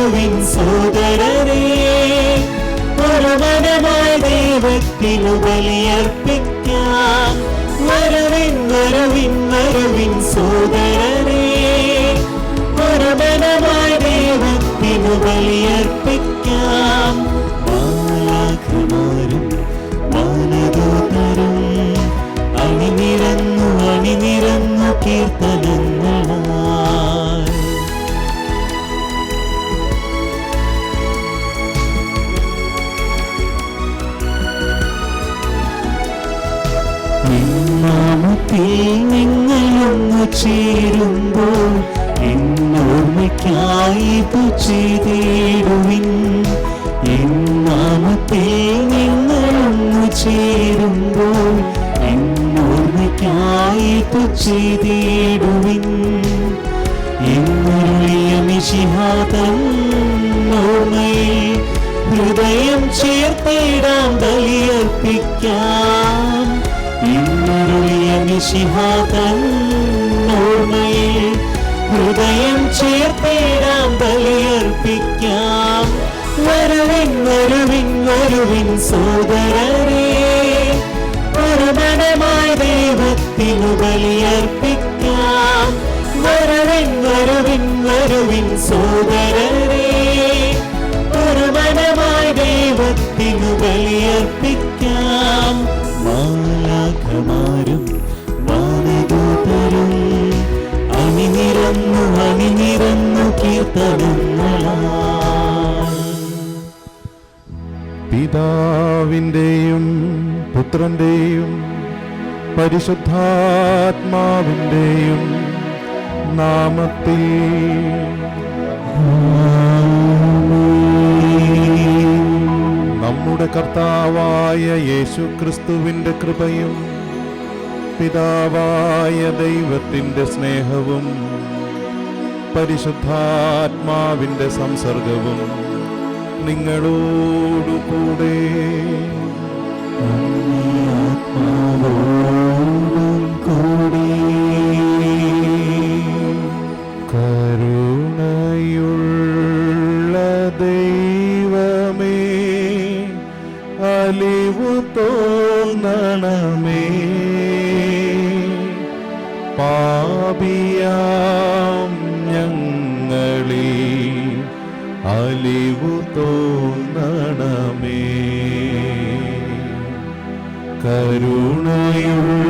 വരുവിൻ സോദരരേ, ഒരു മനമായി ദൈവത്തിനു ബലിയർപ്പിക്കാം. വരുവിൻ വരുവിൻ വരുവിൻ സോദരരേ, ഒരു മനമായി ദൈവത്തിനു ബലിയർപ്പിക്കാം. മാലാഖമാരും വാനദൂതരും അണിനിരന്നു അണിനിരന്നു കീർത്തനങ്ങളാൽ. നാമത്തിൽ നിങ്ങളൊന്നു ചേരുമ്പോൾ എന്നോർമ്മയ്ക്കായി ഇതു ചെയ്തിടുവിൻ. നാമത്തിൽ നിങ്ങളൊന്നു ചേരുമ്പോൾ എന്നോർമ്മയ്ക്കായി ഇതു ചെയ്തിടുവിൻ. എന്നരുളിയ മിശിഹാതൻ ഓർമ്മയിൽ ഹൃദയം ചേർത്തിടാം ബലിയർപ്പിക്കാം. എന്നരുളിയ മിശിഹാതൻ ഓർമ്മയിൽ ഹൃദയം ചേർത്തിടാം ബലിയർപ്പിക്കാം. വരുവിൻ വരുവിൻ വരുവിൻ സോദരരേ, ഒരു മനമായി ദൈവത്തിനു ബലിയർപ്പിക്കാം. വരുവിൻ വരുവിൻ വരുവിൻ സോദരരേ, ഒരു മനമായി ദൈവത്തിനു ബലിയർപ്പിക്കാം. മാലാഖമാരും വാനദൂതരും അണിനിരന്നു അണിനിരന്നു കീർത്തനങ്ങളാൽ. പിതാവിൻ്റെയും പുത്രൻ്റെയും പരിശുദ്ധാത്മാവിൻ്റെയും നാമത്തിൽ നമ്മുടെ കർത്താവായ യേശുക്രിസ്തുവിൻ്റെ കൃപയും പിതാവായ ദൈവത്തിൻ്റെ സ്നേഹവും പരിശുദ്ധാത്മാവിൻ്റെ സംസർഗവും നിങ്ങളോടുകൂടെ. കരുണയുള്ള ദൈവമേ, അലിവു തോന്നണമേ. പാപിയാം ഞങ്ങളിൽ അലിവു തോന്നണമേ. കരുണയുള്ള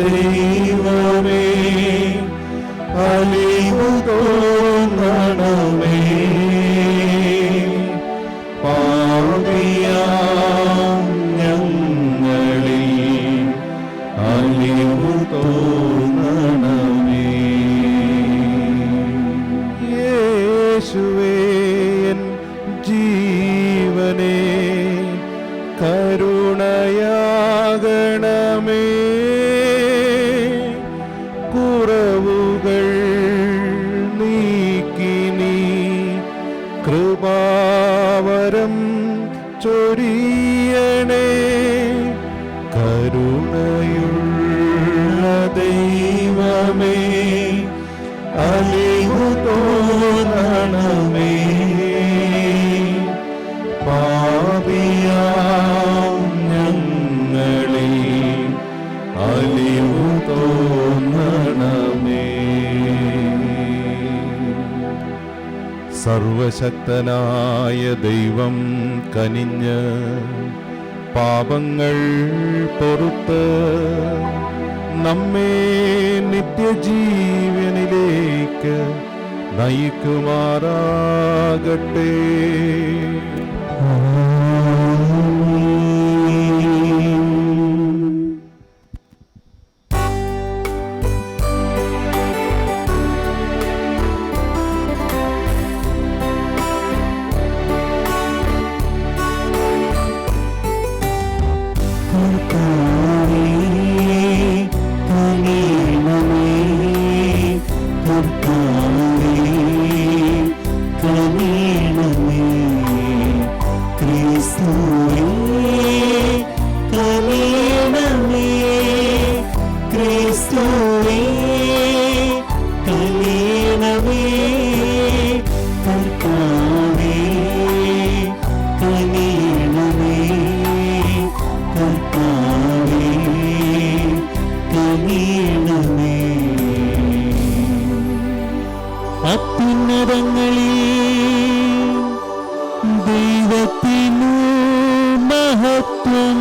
ദൈവമേ, അലിവു തോന്നണമേ. പാപിയാം ഞങ്ങളിൽ അലിവു തോന്നണമേ. യേശുവേ എൻ ജീവനേ, കരുണയാകണമേ. കുറവുകൾ നീക്കി നീ കൃപാവരം ചൊരിയണേ. കരുണയുള്ള ദൈവമേ, അലിവു തോന്നണമേ. പാപിയാം ഞങ്ങളിൽ അലിവു തോന്നണമേ. സർവശക്തനായ ദൈവം കനിഞ്ഞ് പാപങ്ങൾ പൊറുത്ത് നമ്മെ നിത്യജീവനിലേക്ക് നയിക്കുമാറാകട്ടെ. ക്രിസ്തുവേ കനിയണമേ. മഹത്വം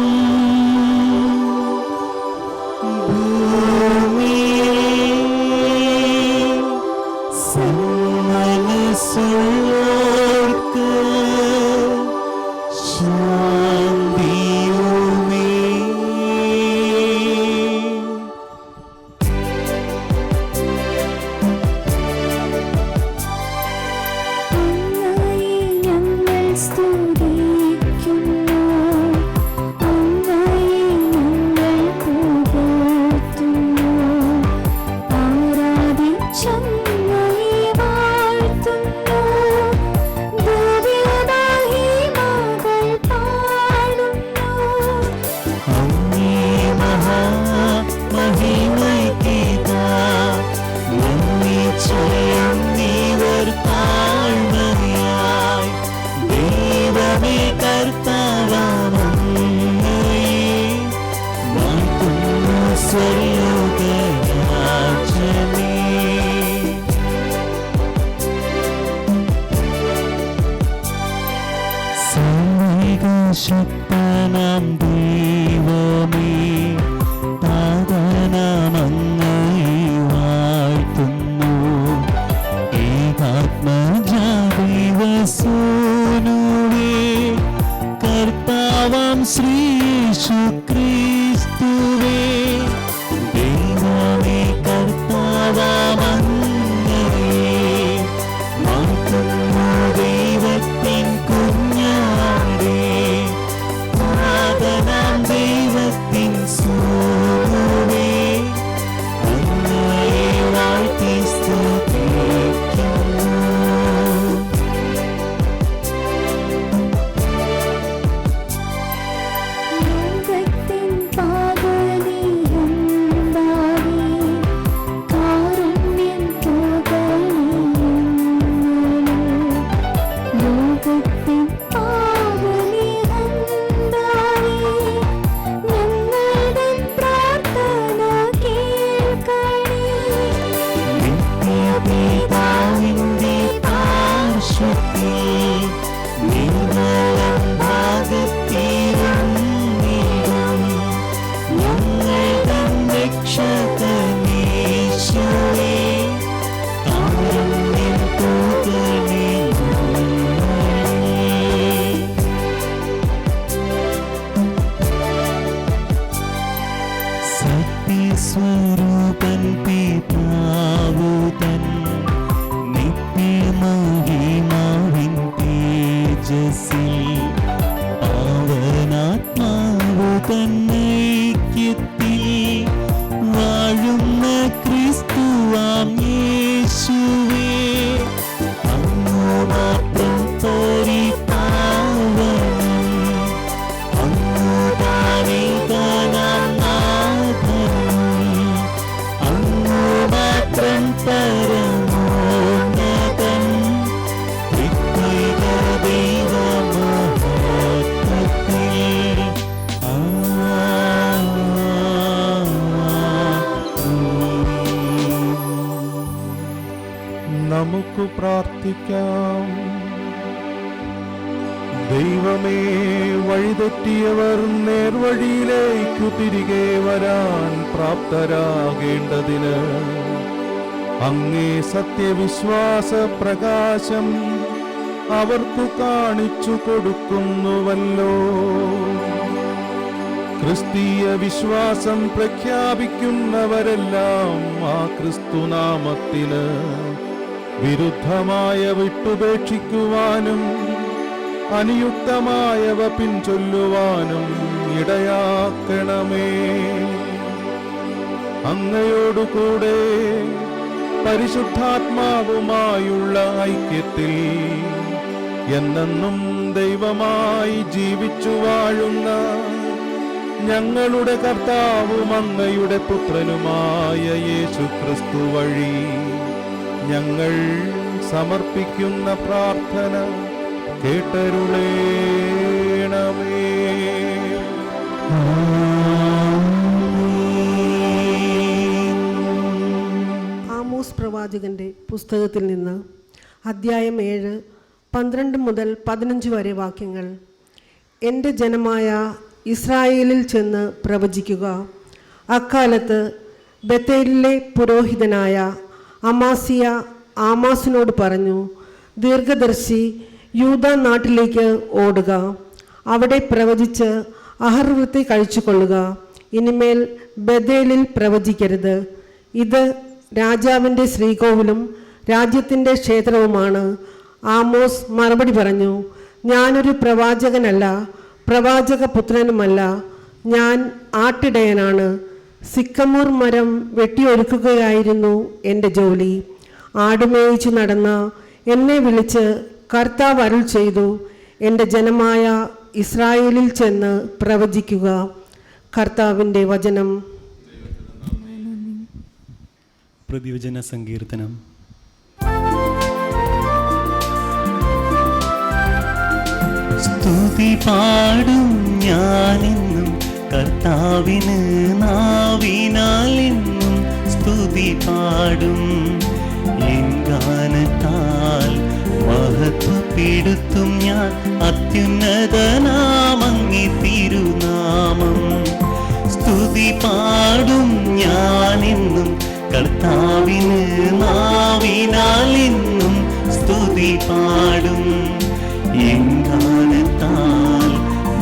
സന്മനസ്സുള്ളോർക്ക് ശാന്തിയുമേ. അങ്ങയെ ഞങ്ങൾ സ്തുതിക്കുന്നു, അങ്ങയെ ഞങ്ങൾ പുകഴ്ത്തുന്നു, ആരാധിച്ചങ്ങയെ വാഴ്ത്തുന്നു, ദിവ്യമഹിമകൾ പാടുന്നു. അങ്ങേ മഹാമഹിമയ്ക്കിതാ നന്ദി ചെയ്യുന്നീവർ താഴ്മയായി. ദൈവമേ കർത്താവങ്ങയെ വാഴ്ത്തുന്നു സ്വർലോകരാജനേ. സർവ്വശക്തനാം ദൈവമേ, പാദനാമങ്ങയെ വാഴ്ത്തുന്നു. ഏകാത്മജാദൈവസൂനുവേ, കർത്താവാം ശ്രീയേശു ക്രിസ്തുവേ, ദൈവമേ കർത്താവാമങ്ങയെ വാഴ്ത്തുന്നു. ദൈവത്തിൻ കുഞ്ഞാടേ, നാഥനാം ദൈവത്തിൻ സൂനുവേ, അങ്ങയെ വാഴ്ത്തി സ്തുതിക്കുന്നു. ലോകത്തിൻ പാപനിയന്താവേ, കാരുണ്യം തോന്നണമേ. ലോകത്തിൻ പാപനിയന്താവേ, ഞങ്ങളുടെ പ്രാർത്ഥന കേൾക്കണേ. നിത്യപിതാവിന്റെ പാർശ്വത്തിൽ നിർമ്മലം ഭാഗത്തിരുന്നിടും ഞങ്ങൾ തൻ രക്ഷകനീശോയെ, കാരുണ്യം തോന്നണമേ. സത്യസ്വരൂപൻ പിതാവു തൻ നിത്യമഹിമാവിൻ തേജസ്സിൽ, പാവനാത്മാവു തൻ ഐക്യത്തിൽ വാഴുന്ന ക്രിസ്തുവാം യേശുവേ, അങ്ങു മാത്രം പരിപാവനം, അങ്ങു താനേകനാം നാഥനും, അങ്ങു മാത്രം പരമോന്നതൻ, ത്രിത്വൈക ദൈവമഹത്വത്തിൽ. നമുക്ക് പ്രാർത്ഥിക്കാം. ദൈവമേ, വഴിതെറ്റിയവർ നേർവഴിയിലേക്കു തിരികെ വരാൻ പ്രാപ്തരാകേണ്ടതിന് അങ്ങേ സത്യവിശ്വാസ പ്രകാശം അവർക്കു കാണിച്ചു കൊടുക്കുന്നുവല്ലോ. ക്രിസ്തീയ വിശ്വാസം പ്രഖ്യാപിക്കുന്നവരെല്ലാം ആ ക്രിസ്തുനാമത്തിന് വിരുദ്ധമായ വിട്ടുപേക്ഷിക്കുവാനും അനുയുക്തമായവ പിൻചൊല്ലുവാനും ഇടയാക്കണമേ. അങ്ങയോടുകൂടെ പരിശുദ്ധാത്മാവുമായുള്ള ഐക്യത്തിൽ എന്നെന്നും ദൈവമായി ജീവിച്ചു വാഴുന്ന ഞങ്ങളുടെ കർത്താവും അങ്ങയുടെ പുത്രനുമായ യേശു ക്രിസ്തു വഴി ഞങ്ങൾ സമർപ്പിക്കുന്ന പ്രാർത്ഥന കേട്ടരുളേണമേ. ആമോസ് പ്രവാചകന്റെ പുസ്തകത്തിൽ നിന്ന് അദ്ധ്യായം 7, 12 മുതൽ 15 വരെ വാക്യങ്ങൾ. എൻ്റെ ജനമായ ഇസ്രായേലിൽ ചെന്ന് പ്രവചിക്കുക. അക്കാലത്ത് ബത്തേലിലെ പുരോഹിതനായ അമാസിയ ആമാസിനോട് പറഞ്ഞു, ദീർഘദർശി യൂദാ നാട്ടിലേക്ക് ഓടുക, അവിടെ പ്രവചിച്ച് അഹർവൃത്തി കഴിച്ചുകൊള്ളുക. ഇനിമേൽ ബഥേലിൽ പ്രവചിക്കരുത്. ഇത് രാജാവിൻ്റെ ശ്രീകോവിലും രാജ്യത്തിൻ്റെ ക്ഷേത്രവുമാണ്. ആമോസ് മറുപടി പറഞ്ഞു, ഞാനൊരു പ്രവാചകനല്ല, പ്രവാചക പുത്രനുമല്ല. ഞാൻ ആട്ടിടയനാണ്. സിക്കമൂർ മരം വെട്ടിയൊരുക്കുകയായിരുന്നു എൻ്റെ ജോലി. ആടുമേയിച്ചു നടന്ന എന്നെ വിളിച്ച് കർത്താവ് അരുൾ ചെയ്തു, എൻ്റെ ജനമായ ഇസ്രായേലിൽ ചെന്ന് പ്രവചിക്കുക. കർത്താവിൻ്റെ വചനം. പ്രതിവചന സങ്കീർത്തനം. സ്തുതി പാടും ഞാനെന്നും കർത്താവിന് നാവിനാൽ എന്നും സ്തുതി പാടും. എൻ ഗാനത്താൽ മഹത്വപ്പെടുത്തും ഞാൻ അത്യുന്നതനാമങ്ങി തിരുനാമം. സ്തുതി പാടും ഞാനെന്നും കർത്താവിന് നാവിനാൽ എന്നും സ്തുതി പാടും. എൻ ഗാനത്താൽ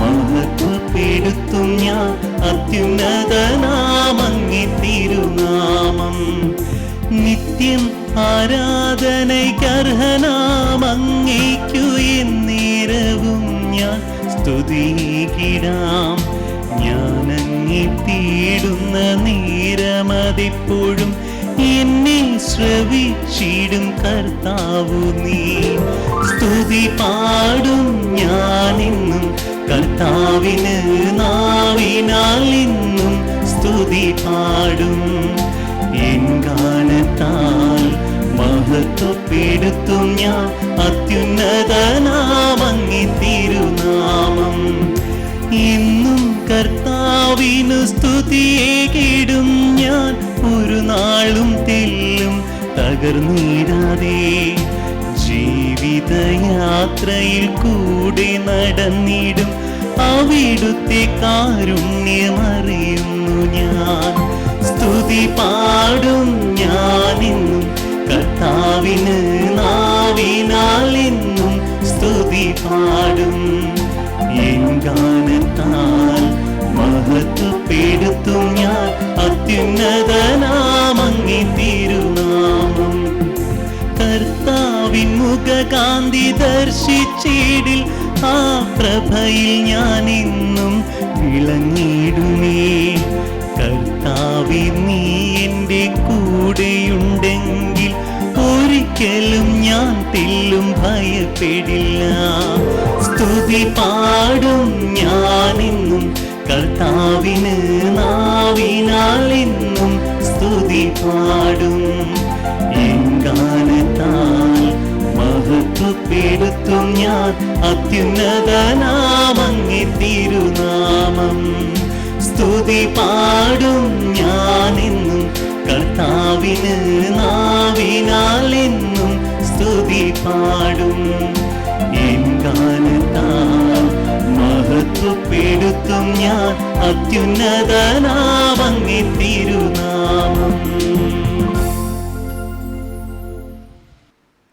മഹത്വപ്പെടുത്തും ഞാൻ അത്യുന്നതനാമങ്ങി തിരുനാമം. നിത്യം ആരാധനയ്ക്കർഹനാമങ്ങേക്കു എന്നേരവും ഞാൻ സ്തുതിക്കിടാം. ഞാനങ്ങേ തേടുന്ന നേരമതെപ്പോഴും എന്നെ ശ്രവിച്ചിടും കർത്താവു നീ. സ്തുതി പാടും ഞാനെന്നും കർത്താവിന് നാവിനാൽ എന്നും സ്തുതി പാടും. എൻ ഗാനത്താൽ മഹത്വപ്പെടുത്തും ഞാൻ അത്യുന്നതനാമങ്ങി തിരുനാമം. എന്നും കർത്താവിനു സ്തുതിയേകിടും ഞാൻ, ഒരു നാളും തെല്ലും തകർന്നിടാതെ. ജീവിതയാത്രയിൽ കൂടെ നടന്നിടും അവിടുത്തെ കാരുണ്യമറിയുന്നു ഞാൻ. സ്തുതി പാടും ഞാനെന്നും കർത്താവിന് നാവിനാൽ എന്നും സ്തുതി പാടും. എൻ ഗാനത്താൽ മഹത്വപ്പെടുത്തും ഞാൻ അത്യുന്നതനാമങ്ങി തിരുനാമം. കർത്താവിൻ മുഖകാന്തി ദർശിച്ചിടിൽ ആ പ്രഭയിൽ ഞാൻ എന്നും വിളങ്ങിടുമേ. കർത്താവേ, നീ എൻ്റെ കൂടെയുണ്ടെങ്കിൽ ഒരിക്കലും ഞാൻ തെല്ലും ഭയപ്പെടില്ല. സ്തുതി പാടും ഞാനെന്നും കർത്താവിന് നാവിനാൽ എന്നും സ്തുതി പാടും. എൻ ഗാനത്താൽ മഹത്വപ്പെടുത്തും ഞാൻ അത്യുന്നതനാമങ്ങി തിരുനാമം. സ്തുതി പാടും ഞാനെന്നും കർത്താവിന് നാവിനാൽ എന്നും സ്തുതി പാടും. എൻ ഗാനത്താൽ മഹത്വപ്പെടുത്തും ഞാൻ അത്യുന്നതനാമങ്ങി തിരുനാമം.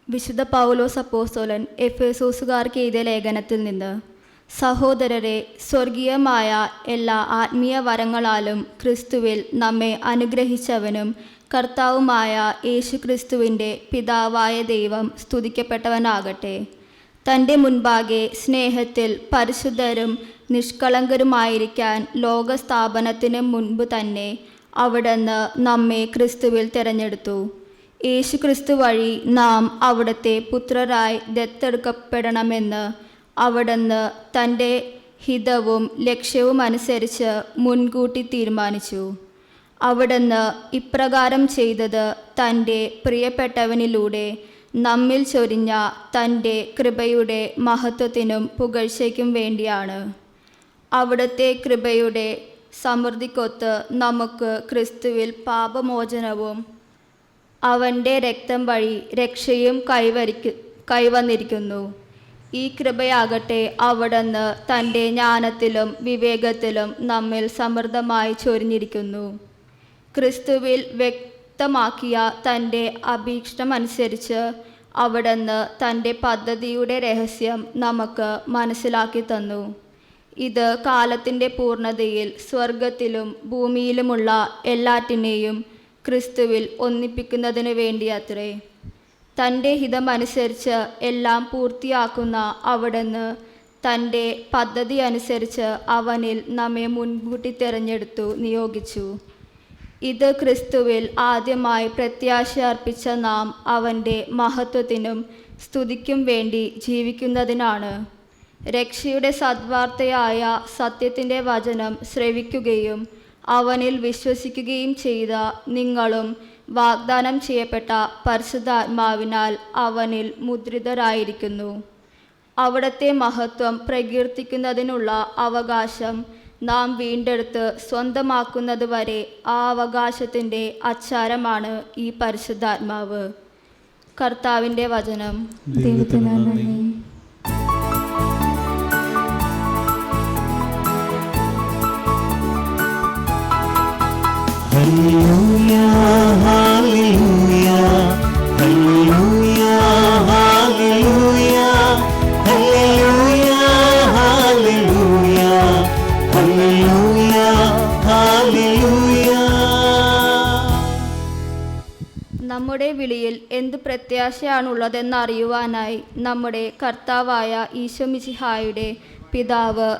വിശുദ്ധ പൗലോസ് അപ്പോസ്തലൻ എഫേസോസുകാർക്ക് എഴുതിയ ലേഖനത്തിൽ നിന്ന്, സഹോദരരെ, സ്വർഗീയമായ എല്ലാ ആത്മീയ വരങ്ങളാലും ക്രിസ്തുവിൽ നമ്മെ അനുഗ്രഹിച്ചവനും കർത്താവുമായ യേശുക്രിസ്തുവിൻ്റെ പിതാവായ ദൈവം സ്തുതിക്കപ്പെട്ടവനാകട്ടെ. തൻ്റെ മുൻപാകെ സ്നേഹത്തിൽ പരിശുദ്ധരും നിഷ്കളങ്കരുമായിരിക്കാൻ ലോകസ്ഥാപനത്തിന് മുൻപ് തന്നെ അവിടുന്ന് നമ്മെ ക്രിസ്തുവിൽ തിരഞ്ഞെടുത്തു. യേശുക്രിസ്തു വഴി നാം അവിടുത്തെ പുത്രരായി ദത്തെടുക്കപ്പെടണമെന്ന് അവിടുന്ന് തൻ്റെ ഹിതവും ലക്ഷ്യവും അനുസരിച്ച് മുൻകൂട്ടി തീരുമാനിച്ചു. അവിടുന്ന് ഇപ്രകാരം ചെയ്തത് തൻ്റെ പ്രിയപ്പെട്ടവനിലൂടെ നമ്മിൽ ചൊരിഞ്ഞ തൻ്റെ കൃപയുടെ മഹത്വത്തിനും പുകഴ്ചയ്ക്കും വേണ്ടിയാണ്. അവിടുത്തെ കൃപയുടെ സമൃദ്ധിക്കൊത്ത് നമുക്ക് ക്രിസ്തുവിൽ പാപമോചനവും അവൻ്റെ രക്തം വഴി രക്ഷയും കൈവന്നിരിക്കുന്നു. ഈ കൃപയാകട്ടെ അവിടുന്ന് തൻ്റെ ജ്ഞാനത്തിലും വിവേകത്തിലും നമ്മിൽ സമൃദ്ധമായി ചൊരിഞ്ഞിരിക്കുന്നു. ക്രിസ്തുവിൽ വ്യക്തമാക്കിയ തൻ്റെ അഭീഷ്ടമനുസരിച്ച് അവിടുന്ന് തൻ്റെ പദ്ധതിയുടെ രഹസ്യം നമുക്ക് മനസ്സിലാക്കി തന്നു. ഇത് കാലത്തിൻ്റെ പൂർണ്ണതയിൽ സ്വർഗത്തിലും ഭൂമിയിലുമുള്ള എല്ലാറ്റിനെയും ക്രിസ്തുവിൽ ഒന്നിപ്പിക്കുന്നതിനു വേണ്ടിയത്രേ. തൻ്റെ ഹിതമനുസരിച്ച് എല്ലാം പൂർത്തിയാക്കുന്ന അവിടുന്ന് തൻ്റെ പദ്ധതി അനുസരിച്ച് അവനിൽ നമ്മെ മുൻകൂട്ടി തിരഞ്ഞെടുത്തു നിയോഗിച്ചു. ഇത് ക്രിസ്തുവിൽ ആദ്യമായി പ്രത്യാശ അർപ്പിച്ച നാം അവൻ്റെ മഹത്വത്തിനും സ്തുതിക്കും വേണ്ടി ജീവിക്കുന്നതിനാണ്. രക്ഷയുടെ സദ്വാർത്തയായ സത്യത്തിൻ്റെ വചനം ശ്രവിക്കുകയും അവനിൽ വിശ്വസിക്കുകയും ചെയ്ത നിങ്ങളും വാഗ്ദാനം ചെയ്യപ്പെട്ട പരിശുദ്ധാത്മാവിനാൽ അവനിൽ മുദ്രിതരായിരിക്കുന്നു. അവിടുത്തെ മഹത്വം പ്രകീർത്തിക്കുന്നതിനുള്ള അവകാശം നാം വീണ്ടെടുത്ത് സ്വന്തമാക്കുന്നത് വരെ ആ അവകാശത്തിൻ്റെ അച്ചാരമാണ് ഈ പരിശുദ്ധാത്മാവ്. കർത്താവിൻ്റെ വചനം. ദൈവത്തിന് നന്ദി. ഹല്ലേലൂയ ഹല്ലേലൂയ ഹല്ലേലൂയ ഹല്ലേലൂയ ഹല്ലേലൂയ ഹല്ലേലൂയ ഹല്ലേലൂയ ഹല്ലേലൂയ. നമ്മുടെ വിളിയിൽ എന്ത് പ്രത്യാശയാണുള്ളതെന്നറിയുവാനായി നമ്മുടെ കർത്താവായ ഈശോ മിശിഹായുടെ പിതാവ്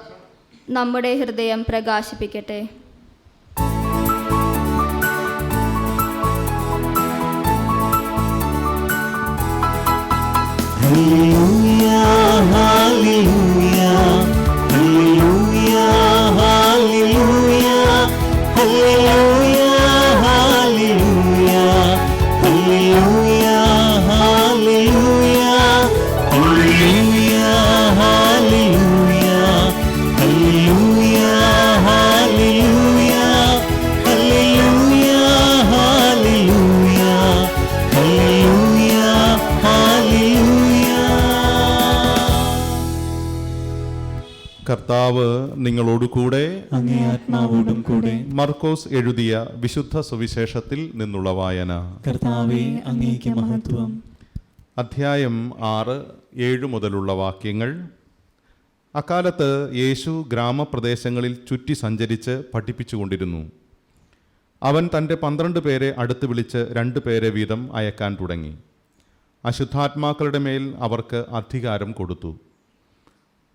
നമ്മുടെ ഹൃദയം പ്രകാശിപ്പിക്കട്ടെ. ഹല്ലേലൂയ ഹല്ലേലൂയ ഹല്ലേലൂയ ഹല്ലേലൂയ ഹല്ലേലൂയ ഹല്ലേലൂയ ഹല്ലേലൂയ ഹല്ലേലൂയ ഹല്ലേലൂയ ഹല്ലേലൂയ ഹല്ലേലൂയ ഹല്ലേലൂയ ഹല്ലേലൂയ ഹല്ലേലൂയ ഹല്ലേലൂയ ഹല്ലേലൂയ. കർത്താവ് നിങ്ങളോട് കൂടെ. അങ്ങേ ആത്മാവോടും കൂടെ. മർക്കോസ് എഴുതിയ വിശുദ്ധ സുവിശേഷത്തിൽ നിന്നുള്ള വായന. കർത്താവേ, അങ്ങേക്ക് മഹത്വം. അധ്യായം 6-7 മുതലുള്ള വാക്യങ്ങൾ. അക്കാലത്ത് യേശു ഗ്രാമപ്രദേശങ്ങളിൽ ചുറ്റി സഞ്ചരിച്ച് പഠിപ്പിച്ചുകൊണ്ടിരുന്നു. അവൻ തൻ്റെ 12 പേരെ അടുത്ത് വിളിച്ച് 2 പേരെ വീതം അയക്കാൻ തുടങ്ങി. അശുദ്ധാത്മാക്കളുടെ മേൽ അവർക്ക് അധികാരം കൊടുത്തു.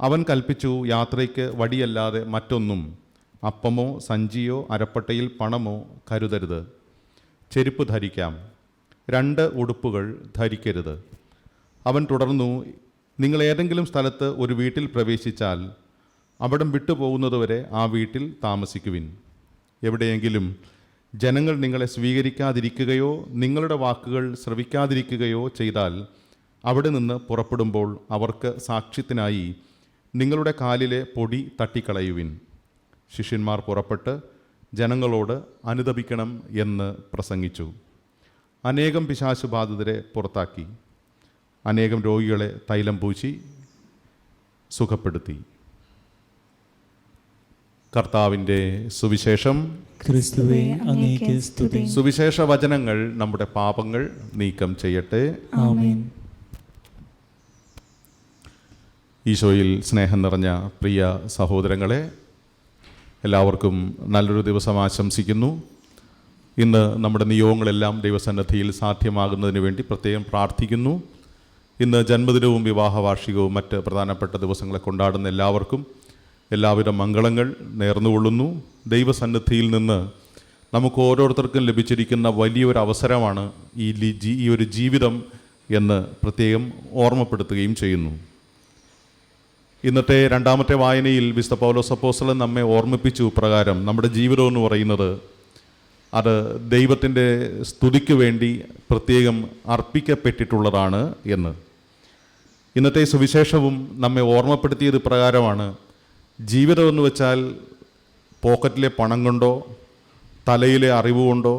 അവൻ കൽപ്പിച്ചു, യാത്രയ്ക്ക് വടിയല്ലാതെ മറ്റൊന്നും, അപ്പമോ സഞ്ചിയോ അരപ്പട്ടയിൽ പണമോ കരുതരുത്. ചെരുപ്പ് ധരിക്കാം, 2 ഉടുപ്പുകൾ ധരിക്കരുത്. അവൻ തുടർന്നു, നിങ്ങൾ ഏതെങ്കിലും സ്ഥലത്ത് ഒരു വീട്ടിൽ പ്രവേശിച്ചാൽ അവിടം വിട്ടുപോകുന്നതുവരെ ആ വീട്ടിൽ താമസിക്കുവിൻ. എവിടെയെങ്കിലും ജനങ്ങൾ നിങ്ങളെ സ്വീകരിക്കാതിരിക്കുകയോ നിങ്ങളുടെ വാക്കുകൾ ശ്രവിക്കാതിരിക്കുകയോ ചെയ്താൽ അവിടെ നിന്ന് പുറപ്പെടുമ്പോൾ അവർക്ക് സാക്ഷ്യത്തിനായി നിങ്ങളുടെ കാലിലെ പൊടി തട്ടിക്കളയുവിൻ. ശിഷ്യന്മാർ പുറപ്പെട്ട് ജനങ്ങളോട് അനുതപിക്കണം എന്ന് പ്രസംഗിച്ചു. അനേകം പിശാചുബാധിതരെ പുറത്താക്കി. അനേകം രോഗികളെ തൈലം പൂശി സുഖപ്പെടുത്തി. കർത്താവിൻ്റെ സുവിശേഷം. ക്രിസ്തുവേ, അങ്ങേക്ക് സ്തുതി. സുവിശേഷ വചനങ്ങൾ നമ്മുടെ പാപങ്ങൾ നീക്കം ചെയ്യട്ടെ. ആമേൻ. ഈശോയിൽ സ്നേഹം നിറഞ്ഞ പ്രിയ സഹോദരങ്ങളെ, എല്ലാവർക്കും നല്ലൊരു ദിവസം ആശംസിക്കുന്നു. ഇന്ന് നമ്മുടെ നിയോഗങ്ങളെല്ലാം ദൈവസന്നിധിയിൽ സാധ്യമാകുന്നതിന് വേണ്ടി പ്രത്യേകം പ്രാർത്ഥിക്കുന്നു. ഇന്ന് ജന്മദിനവും വിവാഹവാർഷികവും മറ്റ് പ്രധാനപ്പെട്ട ദിവസങ്ങളെ കൊണ്ടാടുന്ന എല്ലാവർക്കും എല്ലാവിധ മംഗളങ്ങൾ നേർന്നുകൊള്ളുന്നു. ദൈവസന്നിധിയിൽ നിന്ന് നമുക്ക് ഓരോരുത്തർക്കും ലഭിച്ചിരിക്കുന്ന വലിയൊരു അവസരമാണ് ഈ ഒരു ജീവിതം എന്ന് പ്രത്യേകം ഓർമ്മപ്പെടുത്തുകയും ചെയ്യുന്നു. ഇന്നത്തെ 2ാമത്തെ വായനയിൽ വിശുദ്ധ പൗലോസ് അപ്പോസ്തലൻ നമ്മെ ഓർമ്മിപ്പിച്ചു പ്രകാരം നമ്മുടെ ജീവിതം എന്ന് പറയുന്നത് അത് ദൈവത്തിൻ്റെ സ്തുതിക്ക് വേണ്ടി പ്രത്യേകം അർപ്പിക്കപ്പെട്ടിട്ടുള്ളതാണ് എന്ന്. ഇന്നത്തെ സുവിശേഷവും നമ്മെ ഓർമ്മപ്പെടുത്തിയത് പ്രകാരമാണ്. ജീവിതമെന്ന് വെച്ചാൽ പോക്കറ്റിലെ പണം കൊണ്ടോ തലയിലെ അറിവ് കൊണ്ടോ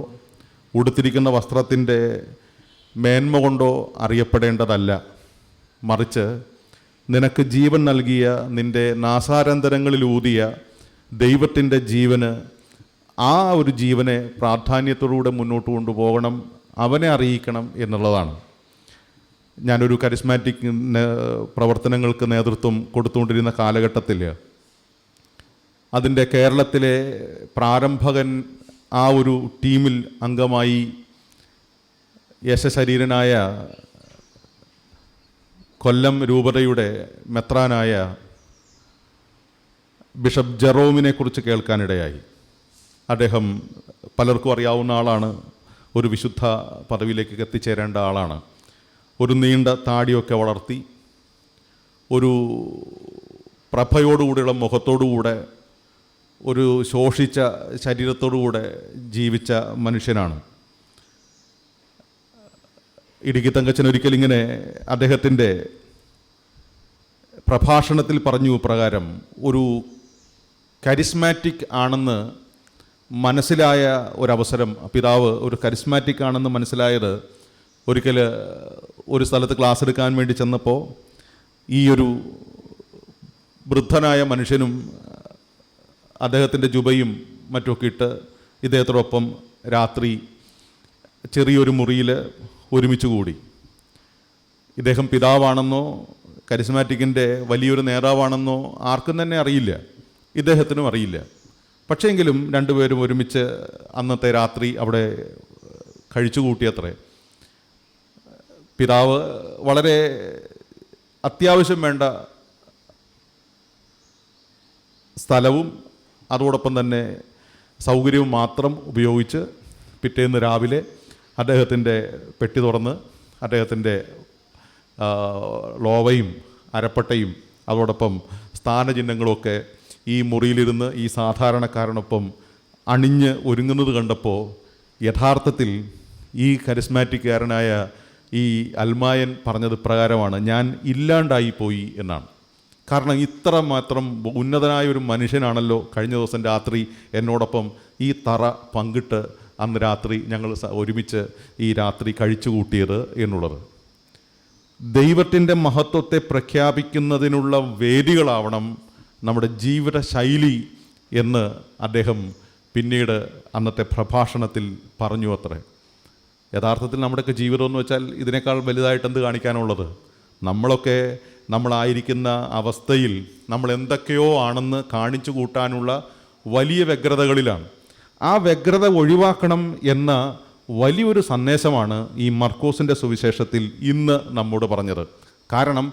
ഉടുത്തിരിക്കുന്ന വസ്ത്രത്തിൻ്റെ മേന്മ കൊണ്ടോ അറിയപ്പെടേണ്ടതല്ല. മറിച്ച് നിനക്ക് ജീവൻ നൽകിയ നിൻ്റെ നാസാരന്തരങ്ങളിൽ ഊതിയ ദൈവത്തിൻ്റെ ജീവന് ആ ഒരു ജീവനെ പ്രാധാന്യത്തോടുകൂടെ മുന്നോട്ട് കൊണ്ടുപോകണം, അവനെ അറിയിക്കണം എന്നുള്ളതാണ്. ഞാനൊരു കരിസ്മാറ്റിക് പ്രവർത്തനങ്ങൾക്ക് നേതൃത്വം കൊടുത്തുകൊണ്ടിരുന്ന കാലഘട്ടത്തിൽ അതിൻ്റെ കേരളത്തിലെ പ്രാരംഭകൻ ആ ഒരു ടീമിൽ അംഗമായി യശശരീരനായ കൊല്ലം രൂപതയുടെ മെത്രാനായ ബിഷപ്പ് ജെറോമിനെ കുറിച്ച് കേൾക്കാനിടയായി. അദ്ദേഹം പലർക്കും അറിയാവുന്ന ആളാണ്, ഒരു വിശുദ്ധ പദവിയിലേക്ക് എത്തിച്ചേരേണ്ട ആളാണ്. ഒരു നീണ്ട താടിയൊക്കെ വളർത്തി ഒരു പ്രഭയോടുകൂടിയുള്ള മുഖത്തോടുകൂടെ ഒരു ശോഷിച്ച ശരീരത്തോടുകൂടെ ജീവിച്ച മനുഷ്യനാണ്. ഇടുക്കി തങ്കച്ചൻ ഒരിക്കലിങ്ങനെ അദ്ദേഹത്തിൻ്റെ പ്രഭാഷണത്തിൽ പറഞ്ഞു പ്രകാരം ഒരു കരിസ്മാറ്റിക് ആണെന്ന് മനസ്സിലായ ഒരവസരം, പിതാവ് ഒരു കരിസ്മാറ്റിക് ആണെന്ന് മനസ്സിലായത് ഒരിക്കൽ ഒരു സ്ഥലത്ത് ക്ലാസ് എടുക്കാൻ വേണ്ടി ചെന്നപ്പോൾ ഈ ഒരു വൃദ്ധനായ മനുഷ്യനും അദ്ദേഹത്തിൻ്റെ ജുബയും മറ്റുമൊക്കെ ഇട്ട് ഇദ്ദേഹത്തോടൊപ്പം രാത്രി ചെറിയൊരു മുറിയിൽ ഒരുമിച്ച് കൂടി. ഇദ്ദേഹം പിതാവാണെന്നോ കരിസ്മാറ്റിക്കിൻ്റെ വലിയൊരു നേതാവാണെന്നോ ആർക്കും തന്നെ അറിയില്ല, ഇദ്ദേഹത്തിനും അറിയില്ല. പക്ഷേങ്കിലും രണ്ടുപേരും ഒരുമിച്ച് അന്നത്തെ രാത്രി അവിടെ കഴിച്ചു കൂട്ടിയത്രേ. പിതാവ് വളരെ അത്യാവശ്യം വേണ്ട സ്ഥലവും അതോടൊപ്പം തന്നെ സൗകര്യവും മാത്രം ഉപയോഗിച്ച് പിറ്റേന്ന് രാവിലെ അദ്ദേഹത്തിൻ്റെ പെട്ടി തുറന്ന് അദ്ദേഹത്തിൻ്റെ ലോവയും അരപ്പട്ടയും അതോടൊപ്പം സ്ഥാനചിഹ്നങ്ങളുമൊക്കെ ഈ മുറിയിലിരുന്ന് ഈ സാധാരണക്കാരനൊപ്പം അണിഞ്ഞ് ഒരുങ്ങുന്നത് കണ്ടപ്പോൾ യഥാർത്ഥത്തിൽ ഈ കരിസ്മാറ്റിക്കാരനായ ഈ അൽമായൻ പറഞ്ഞത് പ്രകാരമാണ്, ഞാൻ ഇല്ലാണ്ടായിപ്പോയി എന്നാണ്. കാരണം ഇത്ര മാത്രം ഉന്നതനായ ഒരു മനുഷ്യനാണല്ലോ കഴിഞ്ഞ ദിവസം രാത്രി എന്നോടൊപ്പം ഈ തറ പങ്കിട്ട് അന്ന് രാത്രി ഞങ്ങൾ ഒരുമിച്ച് ഈ രാത്രി കഴിച്ചു കൂട്ടിയത് എന്നുള്ളത്. ദൈവത്തിൻ്റെ മഹത്വത്തെ പ്രഖ്യാപിക്കുന്നതിനുള്ള വേദികളാവണം നമ്മുടെ ജീവിത ശൈലി എന്ന് അദ്ദേഹം പിന്നീട് അന്നത്തെ പ്രഭാഷണത്തിൽ പറഞ്ഞു അത്രേ. യഥാർത്ഥത്തിൽ നമ്മുടെയൊക്കെ ജീവിതം എന്ന് വെച്ചാൽ ഇതിനേക്കാൾ വലുതായിട്ട് എന്ത് കാണിക്കാനുള്ളത്? നമ്മളൊക്കെ നമ്മളായിരിക്കുന്ന അവസ്ഥയിൽ നമ്മൾ എന്തൊക്കെയോ ആണെന്ന് കാണിച്ചു കൂട്ടാനുള്ള വലിയ വ്യഗ്രതകളിലാണ്. ആ വ്യഗ്രത ഒഴിവാക്കണം എന്ന വലിയൊരു സന്ദേശമാണ് ഈ മർക്കോസിൻ്റെ സുവിശേഷത്തിൽ ഇന്ന് നമ്മോട് പറഞ്ഞത്. കാരണം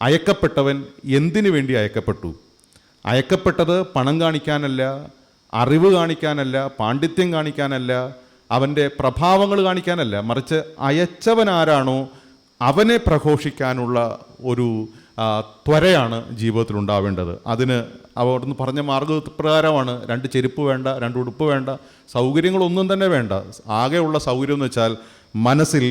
അയക്കപ്പെട്ടവൻ എന്തിനു വേണ്ടി അയക്കപ്പെട്ടു? അയക്കപ്പെട്ടത് പണം കാണിക്കാനല്ല, അറിവ് കാണിക്കാനല്ല, പാണ്ഡിത്യം കാണിക്കാനല്ല, അവൻ്റെ പ്രഭാവങ്ങൾ കാണിക്കാനല്ല, മറിച്ച് അയച്ചവൻ ആരാണോ അവനെ പ്രഘോഷിക്കാനുള്ള ഒരു ത്വരയാണ് ജീവിതത്തിൽ ഉണ്ടാവേണ്ടത്. അതിന് അവിടുന്ന് പറഞ്ഞ മാർഗപ്രകാരമാണ് 2 ചെരുപ്പ് വേണ്ട, 2 ഉടുപ്പ് വേണ്ട, സൗകര്യങ്ങളൊന്നും തന്നെ വേണ്ട. ആകെയുള്ള സൗകര്യം എന്ന് വെച്ചാൽ മനസ്സിൽ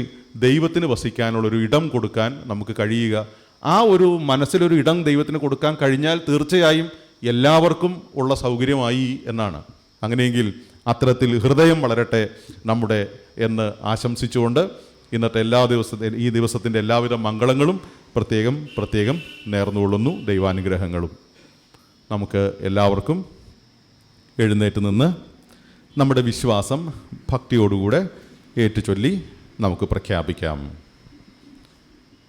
ദൈവത്തിന് വസിക്കാനുള്ളൊരു ഇടം കൊടുക്കാൻ നമുക്ക് കഴിയുക. ആ ഒരു മനസ്സിലൊരു ഇടം ദൈവത്തിന് കൊടുക്കാൻ കഴിഞ്ഞാൽ തീർച്ചയായും എല്ലാവർക്കും ഉള്ള സൗകര്യമായി എന്നാണ്. അങ്ങനെയെങ്കിൽ അത്തരത്തിൽ ഹൃദയം വളരട്ടെ നമ്മുടെ എന്ന് ആശംസിച്ചുകൊണ്ട് ഇന്നത്തെ ഈ ദിവസത്തിൻ്റെ എല്ലാവിധ മംഗളങ്ങളും പ്രത്യേകം നേർന്നുകൊള്ളുന്നു. ദൈവാനുഗ്രഹങ്ങളും. നമുക്ക് എല്ലാവർക്കും എഴുന്നേറ്റ് നിന്ന് നമ്മുടെ വിശ്വാസം ഭക്തിയോടുകൂടെ ഏറ്റുചൊല്ലി നമുക്ക് പ്രഖ്യാപിക്കാം.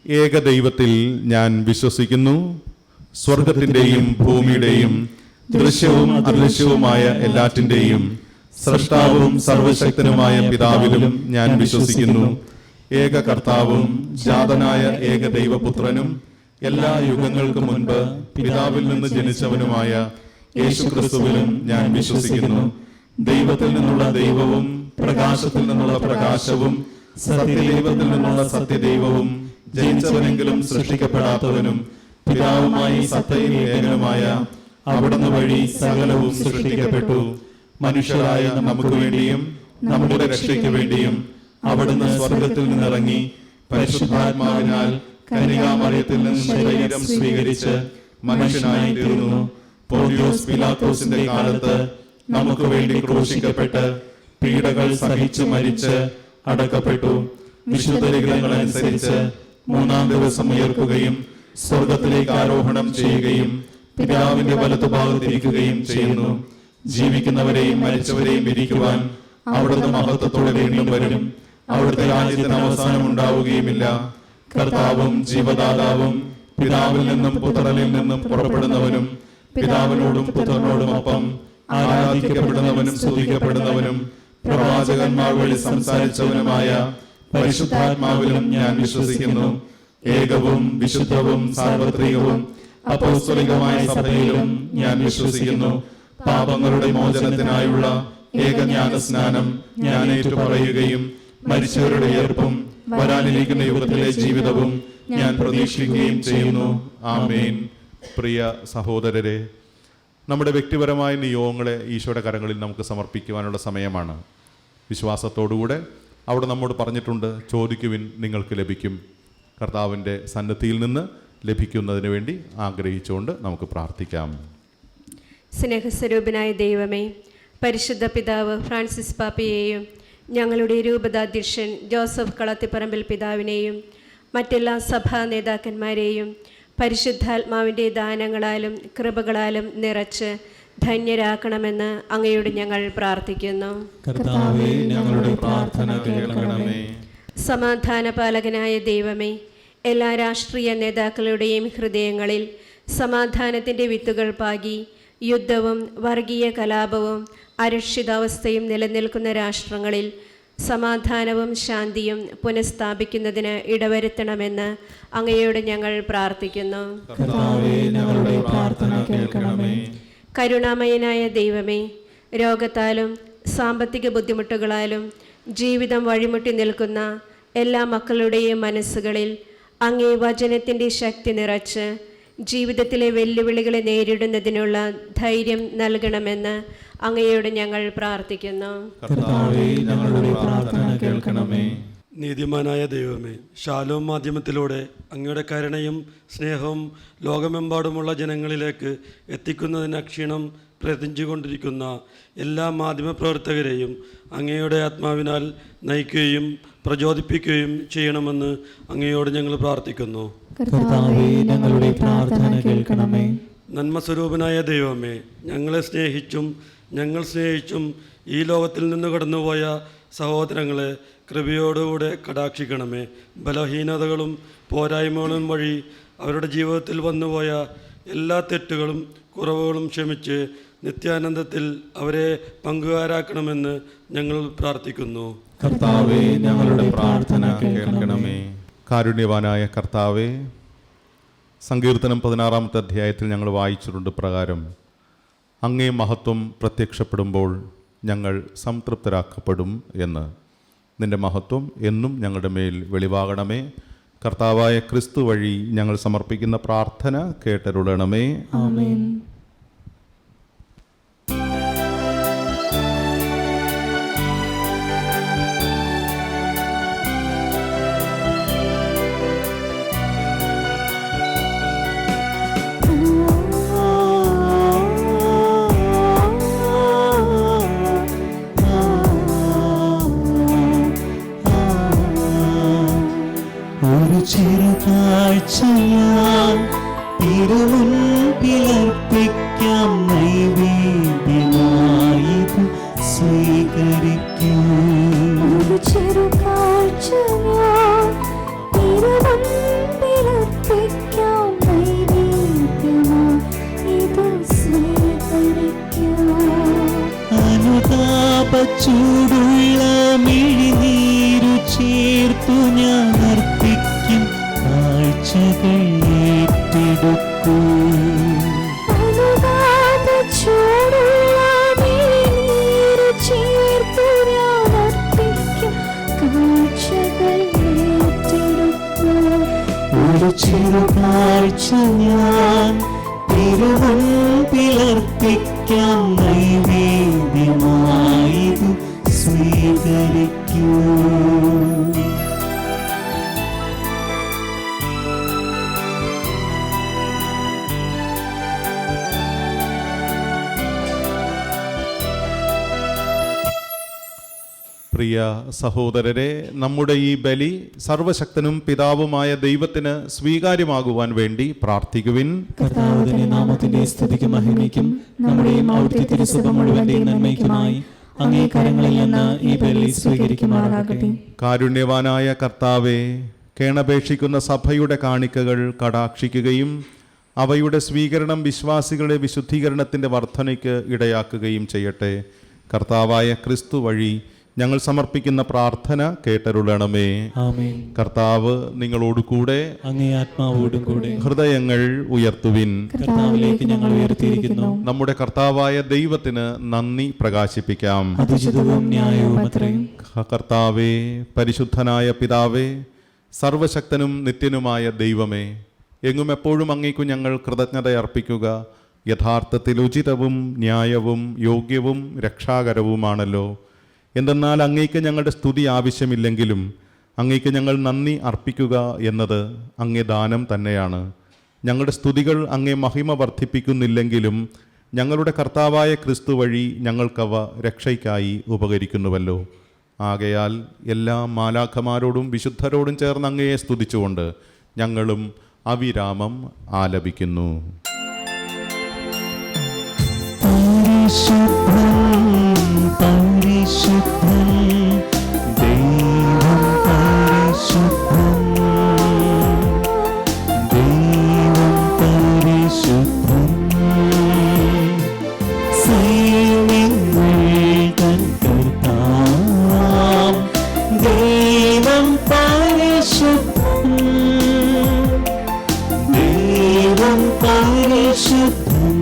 ഏകദൈവത്തിൽ ഞാൻ വിശ്വസിക്കുന്നു. സ്വർഗത്തിൻ്റെയും ഭൂമിയുടെയും ദൃശ്യവും അദൃശ്യവുമായ എല്ലാറ്റിൻ്റെയും സ്രഷ്ടാവും സർവശക്തനുമായ പിതാവിലും ഞാൻ വിശ്വസിക്കുന്നു. ഏക കർത്താവും ജാതനായ ഏക ദൈവപുത്രനും എല്ലാ യുഗങ്ങൾക്കും മുൻപ് പിതാവിൽ നിന്ന് ജനിച്ചവനുമായ യേശുക്രിസ്തുവിലും ഞാൻ വിശ്വസിക്കുന്നു. ദൈവത്തിൽ നിന്നുള്ള ദൈവവും പ്രകാശത്തിൽ നിന്നുള്ള പ്രകാശവും സത്യദൈവത്തിൽ നിന്നുള്ള സത്യദൈവവും ജനിച്ചവനെങ്കിലും സൃഷ്ടിക്കപ്പെടാത്തവനും പിതാവുമായി സത്തയിൽ ഏകനുമായ അവിടുന്ന് വഴി സകലവും സൃഷ്ടിക്കപ്പെട്ടു. മനുഷ്യരായ നമുക്ക് വേണ്ടിയും നമ്മുടെ രക്ഷയ്ക്ക് വേണ്ടിയും അവിടുന്ന് സ്വർഗത്തിൽ നിന്നിറങ്ങി പരിശുദ്ധാത്മാവിനാൽ കന്യകാമറിയത്തിൽ നിന്ന് ശരീരം സ്വീകരിച്ച് മനുഷ്യനായി തീർന്നു. പോന്തിയോസ് പീലാത്തോസിന്റെ കാലത്ത് നമുക്ക് വേണ്ടി ക്രൂശിക്കപ്പെട്ട് പീഡകൾ സഹിച്ച് മരിച്ച് അടക്കപ്പെട്ടു. വിശുദ്ധ ലിഖിതങ്ങൾ അനുസരിച്ച് 3-ാം ദിവസം ഉയർക്കുകയും സ്വർഗത്തിലേക്ക് ആരോഹണം ചെയ്യുകയും പിതാവിന്റെ വലതുഭാഗത്തിരിക്കുകയും ചെയ്യുന്നു. ജീവിക്കുന്നവരെയും മരിച്ചവരെയും വിധിക്കുവാൻ അവിടുന്ന് മഹത്വത്തോടെ വീണ്ടും വരും. അവിടുത്തെ രാജ്യത്തിന് അവസാനം ഉണ്ടാവുകയുമില്ല. കർത്താവും ജീവദാതാവും പിതാവിൽ നിന്നും പുത്രനിൽ നിന്നും പുറപ്പെടുന്നവനും പിതാവിനോടും പുത്രനോടും ഒപ്പം ആരാധിക്കപ്പെടുന്നവനും സ്തുതിക്കപ്പെടുന്നവനും പ്രവാചകന്മാർ വഴി സംസാരിച്ചവനുമായ പരിശുദ്ധാത്മാവിലും ഞാൻ വിശ്വസിക്കുന്നു. ഏകവും വിശുദ്ധവും സാർവത്രികവും അപ്പോസ്തലികമായ സഭയിലും ഞാൻ വിശ്വസിക്കുന്നു. പാപങ്ങളുടെ മോചനത്തിനായുള്ള ഏകജ്ഞാന സ്നാനം ഞാൻ ഏറ്റുപറയുകയും മരിച്ചവരുടെ ഉയർപ്പും വരാനിരിക്കുന്ന യുഗത്തിലെ ജീവിതവും ഞാൻ പ്രതീക്ഷിക്കുകയും ചെയ്യുന്നു. ആമേൻ. പ്രിയ സഹോദരരെ, നമ്മുടെ വ്യക്തിപരമായ നിയോഗങ്ങളെ ഈശോയുടെ കരങ്ങളിൽ നമുക്ക് സമർപ്പിക്കുവാനുള്ള സമയമാണ്. വിശ്വാസത്തോടുകൂടെ അവിടെ നമ്മോട് പറഞ്ഞിട്ടുണ്ട്, ചോദിക്കുവിൻ നിങ്ങൾക്ക് ലഭിക്കും. കർത്താവിൻ്റെ സന്നദ്ധിയിൽ നിന്ന് ലഭിക്കുന്നതിന് വേണ്ടി ആഗ്രഹിച്ചുകൊണ്ട് നമുക്ക് പ്രാർത്ഥിക്കാം. സ്നേഹസ്വരൂപനായ ദൈവമേ, പരിശുദ്ധ പിതാവ് ഫ്രാൻസിസ് പാപ്പയെയും ഞങ്ങളുടെ രൂപതാധ്യക്ഷൻ ജോസഫ് കളത്തിപ്പറമ്പിൽ പിതാവിനെയും മറ്റെല്ലാ സഭാ നേതാക്കന്മാരെയും പരിശുദ്ധാത്മാവിൻ്റെ ദാനങ്ങളാലും കൃപകളാലും നിറച്ച് ധന്യരാക്കണമെന്ന് അങ്ങയോട് ഞങ്ങൾ പ്രാർത്ഥിക്കുന്നു. കർത്താവേ, ഞങ്ങളുടെ പ്രാർത്ഥന കേൾക്കണമേ. സമാധാനപാലകനായ ദൈവമേ, എല്ലാ രാഷ്ട്രീയ നേതാക്കളുടെയും ഹൃദയങ്ങളിൽ സമാധാനത്തിൻ്റെ വിത്തുകൾ പാകി യുദ്ധവും വർഗീയ കലാപവും അരക്ഷിതാവസ്ഥയും നിലനിൽക്കുന്ന രാഷ്ട്രങ്ങളിൽ സമാധാനവും ശാന്തിയും പുനഃസ്ഥാപിക്കുന്നതിന് ഇടവരുത്തണമെന്ന് അങ്ങയോട് ഞങ്ങൾ പ്രാർത്ഥിക്കുന്നു. കർത്താവേ, ഞങ്ങളുടെ പ്രാർത്ഥന കേൾക്കണമേ. കരുണാമയനായ ദൈവമേ, രോഗത്താലും സാമ്പത്തിക ബുദ്ധിമുട്ടുകളാലും ജീവിതം വഴിമുട്ടി നിൽക്കുന്ന എല്ലാ മക്കളുടെയും മനസ്സുകളിൽ അങ്ങേ വചനത്തിൻ്റെ ശക്തി നിറച്ച് ജീവിതത്തിലെ വെല്ലുവിളികളെ നേരിടുന്നതിനുള്ള ധൈര്യം നൽകണമെന്ന് അങ്ങയോട് ഞങ്ങൾ പ്രാർത്ഥിക്കുന്നു. കർത്താവേ, ഞങ്ങളുടെ പ്രാർത്ഥന കേൾക്കണമേ. നീതിമാനായ ദൈവമേ, ശാലോം മാധ്യമത്തിലൂടെ അങ്ങയുടെ കരുണയും സ്നേഹവും ലോകമെമ്പാടുമുള്ള ജനങ്ങളിലേക്ക് എത്തിക്കുന്നതിന് അക്ഷീണം പ്രയത്നിച്ചുകൊണ്ടിരിക്കുന്ന എല്ലാ മാധ്യമപ്രവർത്തകരെയും അങ്ങയുടെ ആത്മാവിനാൽ നയിക്കുകയും പ്രചോദിപ്പിക്കുകയും ചെയ്യണമെന്ന് അങ്ങയോട് ഞങ്ങൾ പ്രാർത്ഥിക്കുന്നു. കർത്താവേ, ഞങ്ങളുടെ പ്രാർത്ഥന കേൾക്കണമേ. നന്മസ്വരൂപനായ ദൈവമേ, ഞങ്ങൾ സ്നേഹിച്ചും ഈ ലോകത്തിൽ നിന്ന് കടന്നുപോയ സഹോദരങ്ങളെ കൃപയോടുകൂടെ കടാക്ഷിക്കണമേ. ബലഹീനതകളും പോരായ്മകളും വഴി അവരുടെ ജീവിതത്തിൽ വന്നുപോയ എല്ലാ തെറ്റുകളും കുറവുകളും ക്ഷമിച്ച് നിത്യാനന്ദത്തിൽ അവരെ പങ്കുകാരാക്കണമെന്ന് ഞങ്ങൾ പ്രാർത്ഥിക്കുന്നു. കർത്താവേ, ഞങ്ങളുടെ പ്രാർത്ഥന കേൾക്കണമേ. കാരുണ്യവാനായ കർത്താവേ, സങ്കീർത്തനം 16-ാമത്തെ അധ്യായത്തിൽ ഞങ്ങൾ വായിച്ചിട്ടുണ്ട് പ്രകാരം, അങ്ങേ മഹത്വം പ്രത്യക്ഷപ്പെടുമ്പോൾ ഞങ്ങൾ സംതൃപ്തരാക്കപ്പെടും എന്ന്. നിന്റെ മഹത്വം എന്നും ഞങ്ങളുടെ മേൽ വെളിവാകണമേ. കർത്താവായ ക്രിസ്തു വഴി ഞങ്ങൾ സമർപ്പിക്കുന്ന പ്രാർത്ഥന കേട്ടരുളണമേ. ആമേൻ. ഒരു ചെറുകാഴ്ചയാൽ തിരുമുൻപിലർപ്പിക്കാം, നൈവേദ്യമായിത് സ്വീകരിക്കൂ. ഒരു ചെറുകാഴ്ചയാൽ തിരുമുൻപിലർപ്പിക്കാം, നൈവേദ്യമായി ഇത് സ്വീകരിക്കൂ. അനുതാപച്ചൂടുള്ള മിഴിനീരു ചേർത്തു ഞാൻ അർപ്പിക്കും, കാഴ്ചകൾ ഏറ്റെടുക്കൂ. അനുതാപച്ചൂടുള്ള മിഴിനീരു ചേർത്തു ഞാൻ അർപ്പിക്കും, കാഴ്ചകൾ ഏറ്റെടുക്കൂ. ഒരു ചെറുകാഴ്ച ഞാൻ തിരുമുൻപിലർപ്പിക്കാം, നൈവേദ്യമായിത് സ്വീകരിക്കൂ. പ്രിയ സഹോദരരെ, നമ്മുടെ ഈ ബലി സർവശക്തനും പിതാവുമായ ദൈവത്തിന് സ്വീകാര്യമാകുവാൻ വേണ്ടി പ്രാർത്ഥിക്കുവിൻ. കർത്താവിന്റെ നാമത്തിന്റെ സ്തുതിക്കും മഹിമയ്ക്കും നമ്മുടെയും അവിടുത്തെ തിരുസഭ മുഴുവന്റെയും നന്മയ്ക്കുമായി അങ്ങേ കരങ്ങളിൽ നിന്ന് ഈ ബലി സ്വീകരിക്കുമാറാകട്ടെ. കാരുണ്യവാനായ കർത്താവേ, കേണപേക്ഷിക്കുന്ന സഭയുടെ കാണിക്കകൾ കടാക്ഷിക്കുകയും അവയുടെ സ്വീകരണം വിശ്വാസികളുടെ വിശുദ്ധീകരണത്തിൻ്റെ വർധനയ്ക്ക് ഇടയാക്കുകയും ചെയ്യട്ടെ. കർത്താവായ ക്രിസ്തു വഴി ഞങ്ങൾ സമർപ്പിക്കുന്ന പ്രാർത്ഥന കേട്ടരുളണമേ. ആമേൻ. കർത്താവ് നിങ്ങളോട് കൂടെ, അങ്ങേ ആത്മാവോടും കൂടെ. ഹൃദയങ്ങൾ ഉയർത്തുവിൻ. കർത്താവിലേക്ക് ഞങ്ങൾ ഉയർത്തിയിരിക്കുന്നു. നമ്മുടെ കർത്താവായ ദൈവത്തിന് നന്ദി പ്രകാശിപ്പിക്കാം. അതുചിതവും ന്യായവും അത്രയും. കർത്താവേ, പരിശുദ്ധനായ പിതാവേ, സർവശക്തനും നിത്യനുമായ ദൈവമേ, എങ്ങും എപ്പോഴും അങ്ങേക്കു ഞങ്ങൾ കൃതജ്ഞത അർപ്പിക്കുക യഥാർത്ഥത്തിൽ ഉചിതവും ന്യായവും യോഗ്യവും രക്ഷാകരവുമാണല്ലോ. എന്തെന്നാൽ അങ്ങേക്ക് ഞങ്ങളുടെ സ്തുതി ആവശ്യമില്ലെങ്കിലും അങ്ങേക്ക് ഞങ്ങൾ നന്ദി അർപ്പിക്കുക എന്നത് അങ്ങേ ദാനം തന്നെയാണ്. ഞങ്ങളുടെ സ്തുതികൾ അങ്ങേ മഹിമ വർദ്ധിപ്പിക്കുന്നില്ലെങ്കിലും ഞങ്ങളുടെ കർത്താവായ ക്രിസ്തു വഴി ഞങ്ങൾക്കവ രക്ഷയ്ക്കായി ഉപകരിക്കുന്നുവല്ലോ. ആകയാൽ എല്ലാ മാലാഖമാരോടും വിശുദ്ധരോടും ചേർന്ന് അങ്ങയെ സ്തുതിച്ചുകൊണ്ട് ഞങ്ങളും അവിരാമം ആലപിക്കുന്നു. പരിശുദ്ധൻ പരിശുദ്ധൻ ദൈവം പരിശുദ്ധൻ, ദൈവം പരിശുദ്ധൻ, സൈന്യങ്ങൾ തൻ കർത്താവാം ദൈവം പരിശുദ്ധൻ, ദൈവം പരിശുദ്ധൻ.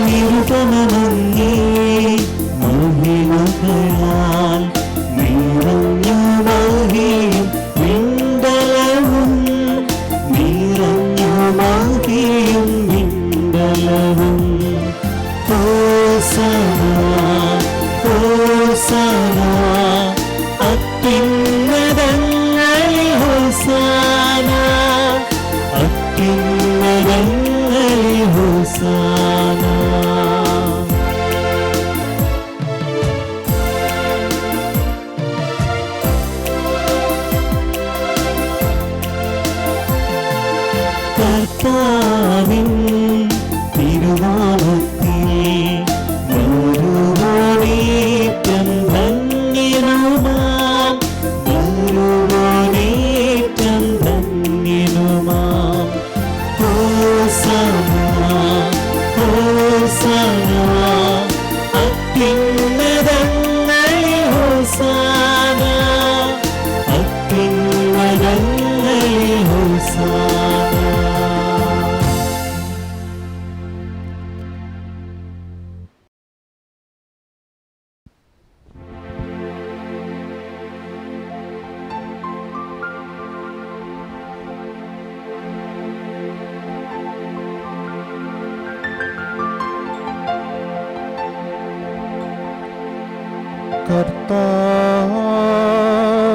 നിരുപമങ്ങേ മഹിമകളാൽ നിറഞ്ഞു മഹിയും വിണ്ടലവും, നിറഞ്ഞു മഹിയും വിണ്ടലവും. ഹോസന ഹോസന അത്യുന്നതങ്ങളിൽ ഹോസന, അത്യുന്നതങ്ങളിൽ ഹോസന. കർത്താവിൻ തിരുനാമത്തിൽ വരുവാനേറ്റം ധന്യനുമാം, വരുവാനേറ്റം ധന്യനുമാം. ഹോസന ഹോസന അത്യുന്നതങ്ങളിൽ ഹോസന, അത്യുന്നതങ്ങളിൽ ഹോസന.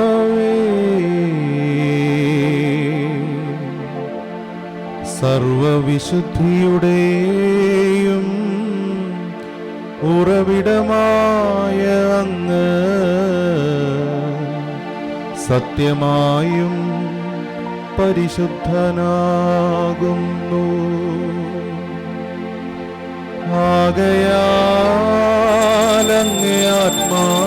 കർത്താവേ, സർവവിശുദ്ധിയുടെയും ഉറവിടമായ അങ്ങ് സത്യമായും പരിശുദ്ധനാകുന്നു. ആകയാൽ അങ്ങേ ആത്മാവാൽ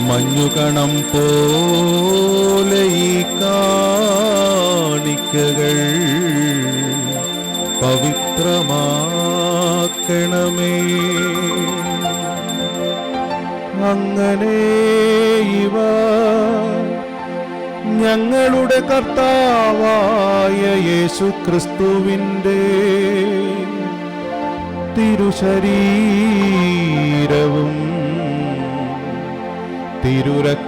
മഞ്ഞുകണം പോലെ ഈ കാണിക്കകൾ പവിത്രമാക്കണമേ. അങ്ങനെ ഇവ ഞങ്ങളുടെ കർത്താവായ യേശു ക്രിസ്തുവിൻ്റെ തിരുശരീരവും തിരുരക്തവുമായി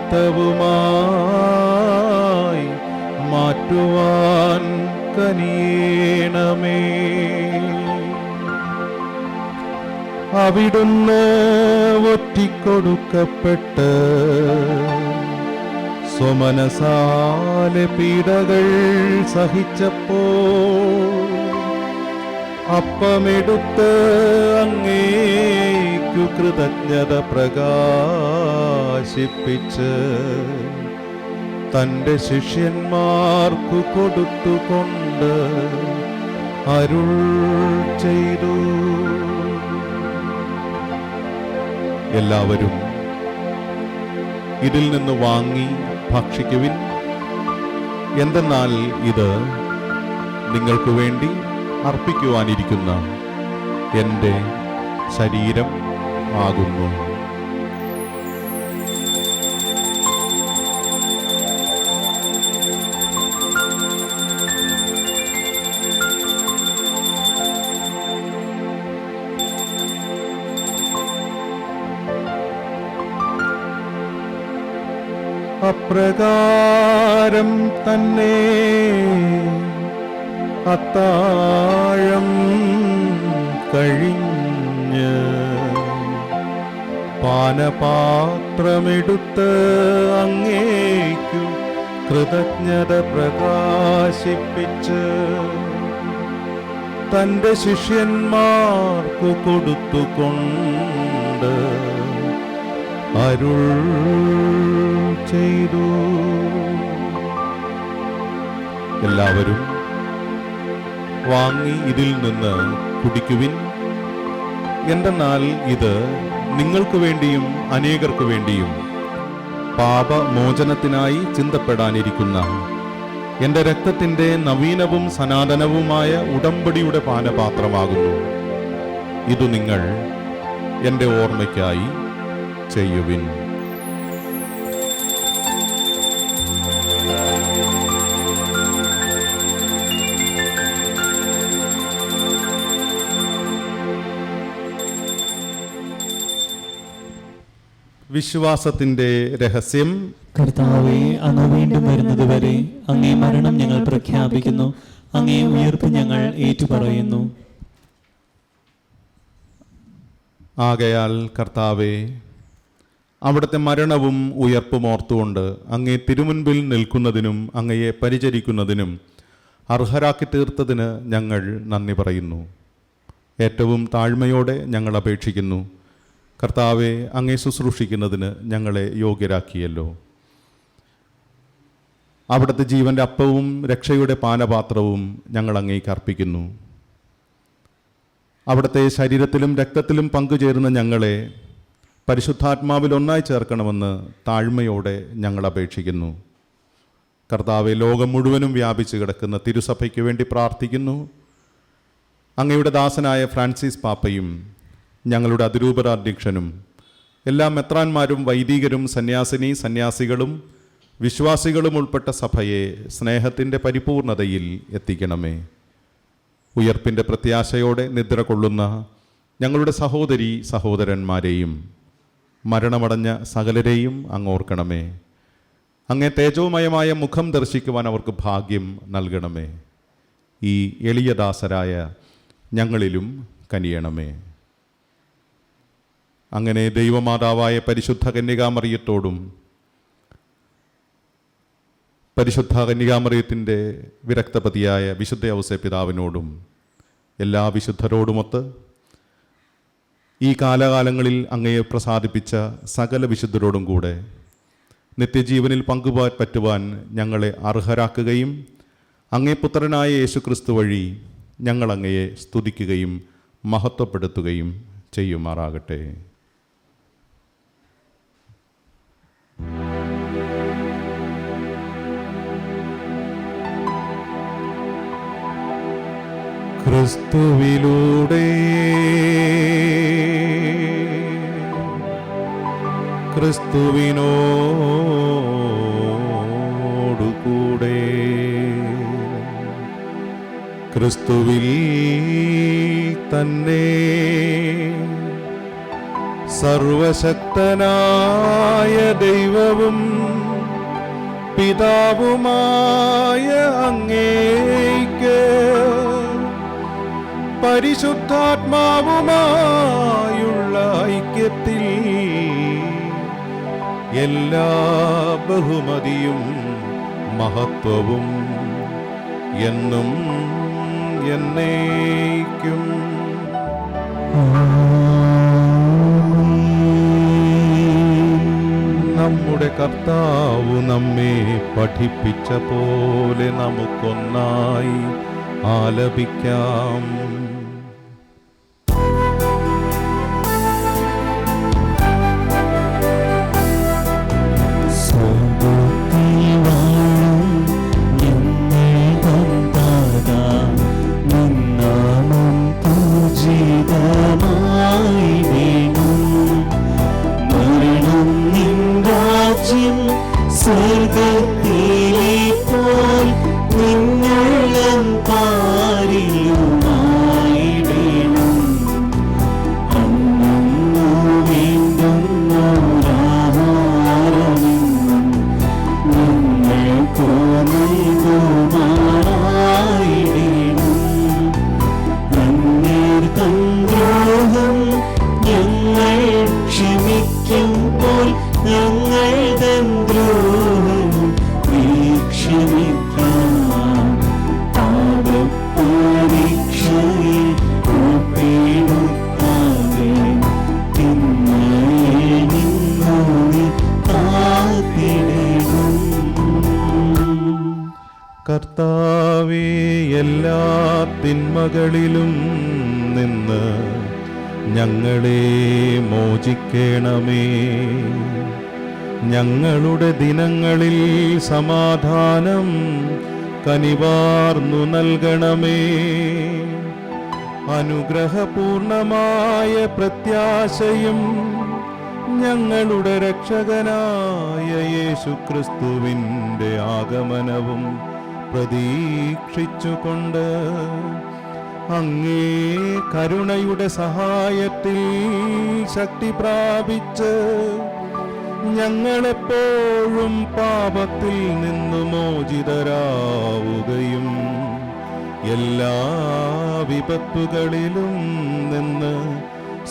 മാറ്റുവാൻ കനിയണമേ. അവിടുന്ന് ഒറ്റിക്കൊടുക്കപ്പെട്ട് സ്വമനസാലെ പീഡകൾ സഹിച്ചപ്പോൾ അപ്പമെടുത്ത് അങ്ങേക്കു കൃതജ്ഞത പ്രകാശിപ്പിച്ച് തൻ്റെ ശിഷ്യന്മാർക്കു കൊടുത്തുകൊണ്ട് അരുൾ ചെയ്തു. എല്ലാവരും ഇതിൽ നിന്ന് വാങ്ങി ഭക്ഷിക്കുവിൻ. എന്തെന്നാൽ ഇത് നിങ്ങൾക്ക് വേണ്ടി അർപ്പിക്കുവാനിരിക്കുന്ന എൻ്റെ ശരീരം ആകുന്നു. അപ്രകാരം തന്നെ അത്താഴം കഴിഞ്ഞ് പാനപാത്രമെടുത്ത് അങ്ങേക്കു കൃതജ്ഞത പ്രകാശിപ്പിച്ച് തൻ്റെ ശിഷ്യന്മാർക്കു കൊടുത്തുകൊണ്ട് അരുൾ ചെയ്തു. എല്ലാവരും വാങ്ങി ഇതിൽ നിന്ന് കുടിക്കുവിൻ. എന്തെന്നാൽ ഇത് നിങ്ങൾക്ക് വേണ്ടിയും അനേകർക്കു വേണ്ടിയും പാപമോചനത്തിനായി ചിന്തപ്പെടാനിരിക്കുന്ന എൻ്റെ രക്തത്തിൻ്റെ നവീനവും സനാതനവുമായ ഉടമ്പടിയുടെ പാനപാത്രമാകുന്നു. ഇതു നിങ്ങൾ എൻ്റെ ഓർമ്മയ്ക്കായി ചെയ്യുവിൻ. വിശ്വാസത്തിന്റെ രഹസ്യം. കർത്താവേ, അങ്ങ് വീണ്ടും വരുന്നതുവരെ അങ്ങേ മരണം ഞങ്ങൾ പ്രഖ്യാപിക്കുന്നു, അങ്ങേ ഉയർപ്പ് ഞങ്ങൾ ഏറ്റുപറയുന്നു. ആകയാൽ കർത്താവേ, അവിടുത്തെ മരണവും ഉയർപ്പും ഓർത്തുകൊണ്ട് അങ്ങേ തിരുമുൻപിൽ നിൽക്കുന്നതിനും അങ്ങയെ പരിചരിക്കുന്നതിനും അർഹരാക്കി തീർത്തതിന് ഞങ്ങൾ നന്ദി പറയുന്നു. ഏറ്റവും താഴ്മയോടെ ഞങ്ങൾ അപേക്ഷിക്കുന്നു. കർത്താവെ, അങ്ങേ ശുശ്രൂഷിക്കുന്നതിന് ഞങ്ങളെ യോഗ്യരാക്കിയല്ലോ. അവിടുത്തെ ജീവൻ്റെ അപ്പവും രക്ഷയുടെ പാനപാത്രവും ഞങ്ങൾ അങ്ങേക്ക് അർപ്പിക്കുന്നു. അവിടുത്തെ ശരീരത്തിലും രക്തത്തിലും പങ്കുചേരുന്ന ഞങ്ങളെ പരിശുദ്ധാത്മാവിൽ ഒന്നായി ചേർക്കണമെന്ന് താഴ്മയോടെ ഞങ്ങൾ അപേക്ഷിക്കുന്നു. കർത്താവെ, ലോകം മുഴുവനും വ്യാപിച്ചു കിടക്കുന്ന തിരുസഭയ്ക്ക് വേണ്ടി പ്രാർത്ഥിക്കുന്നു. അങ്ങയുടെ ദാസനായ ഫ്രാൻസിസ് പാപ്പയും ഞങ്ങളുടെ അതിരൂപതാധ്യക്ഷനും എല്ലാ മെത്രാന്മാരും വൈദികരും സന്യാസികളും വിശ്വാസികളും ഉൾപ്പെട്ട സഭയെ സ്നേഹത്തിൻ്റെ പരിപൂർണതയിൽ എത്തിക്കണമേ. ഉയർപ്പിൻ്റെ പ്രത്യാശയോടെ നിദ്ര കൊള്ളുന്ന ഞങ്ങളുടെ സഹോദരീ സഹോദരന്മാരെയും മരണമടഞ്ഞ സകലരെയും അങ്ങോർക്കണമേ. അങ്ങേ തേജോമയമായ മുഖം ദർശിക്കുവാൻ അവർക്ക് ഭാഗ്യം നൽകണമേ. ഈ എളിയദാസരായ ഞങ്ങളിലും കനിയണമേ. അങ്ങനെ ദൈവമാതാവായ പരിശുദ്ധ കന്യകാമറിയത്തോടും പരിശുദ്ധ കന്യകാമറിയത്തിൻ്റെ വിരക്തപതിയായ വിശുദ്ധ ഔസേപ്പിതാവിനോടും എല്ലാ വിശുദ്ധരോടുമൊത്ത് ഈ കാലകാലങ്ങളിൽ അങ്ങയെ പ്രസാദിപ്പിച്ച സകല വിശുദ്ധരോടും കൂടെ നിത്യജീവനിൽ പറ്റുവാൻ ഞങ്ങളെ അർഹരാക്കുകയും അങ്ങേ പുത്രനായ യേശുക്രിസ്തു വഴി ഞങ്ങൾ അങ്ങയെ സ്തുതിക്കുകയും മഹത്വപ്പെടുത്തുകയും ചെയ്യുമാറാകട്ടെ. ക്രിസ്തുവിലൂടെ ക്രിസ്തുവിനോടുകൂടെ ക്രിസ്തുവിൽ തന്നെ സർവശക്തനായ ദൈവവും പിതാവുമായ അങ്ങേയ്ക്ക് പരിശുദ്ധാത്മാവുമായുള്ള ഐക്യത്തിൽ എല്ലാ ബഹുമതിയും മഹത്വവും എന്നും എന്നേക്കും. നമ്മുടെ കർത്താവ് നമ്മെ പഠിപ്പിച്ച പോലെ നമുക്കൊന്നായി ആലപിക്കാം. സ്വർഗത്തിലെ പോൽ നിങ്ങളും പാരിലുമായിടണം. അന്നു വേണ്ടുന്നോരാഹാരമെന്നും ഞങ്ങൾക്കു നൽകുമാറായിടണം. അങ്ങേർ തൻ ദ്രോഹം ഞങ്ങൾ ക്ഷമിക്കുമ്പോൾ ഞങ്ങൾ തൻ ദ്രോഹം ക്ഷമിക്കാം. പാപപരീക്ഷയിൽ ഉൾപ്പെടുത്താതെ തിന്മയിൽ നിന്നു നീ കാത്തിടണം. കർത്താവേ, എല്ലാ തിന്മകളിലും നിന്ന് ഞങ്ങളെ മോചിക്കണമേ. ഞങ്ങളുടെ ദിനങ്ങളിൽ സമാധാനം കനിവാർന്നു നൽകണമേ. അനുഗ്രഹപൂർണമായ പ്രത്യാശയും ഞങ്ങളുടെ രക്ഷകനായ യേശുക്രിസ്തുവിൻ്റെ ആഗമനവും പ്രതീക്ഷിച്ചുകൊണ്ട് അങ്ങേ കരുണയുടെ സഹായത്തിൽ ശക്തി പ്രാപിച്ച് ഞങ്ങളെപ്പോഴും പാപത്തിൽ നിന്ന് മോചിതരാവുകയും എല്ലാ വിപത്തുകളിലും നിന്ന്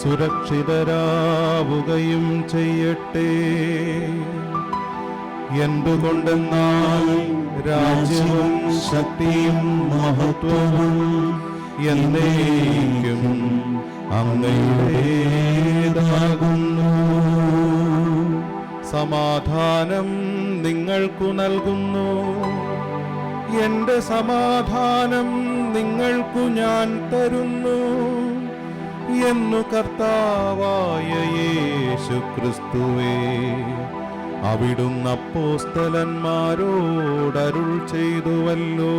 സുരക്ഷിതരാവുകയും ചെയ്യട്ടെ. എന്തുകൊണ്ടെന്നാൽ രാജ്യവും ശക്തിയും മഹത്വവും എന്നേക്കും അങ്ങയുടേതാകുന്നു. സമാധാനം നിങ്ങൾക്കു നൽകുന്നു, എൻ്റെ സമാധാനം നിങ്ങൾക്കു ഞാൻ തരുന്നു എന്നു കർത്താവായ യേശുക്രിസ്തുവേ അവിടുന്ന് അപ്പോസ്തലന്മാരോടരുൾ ചെയ്തുവല്ലോ.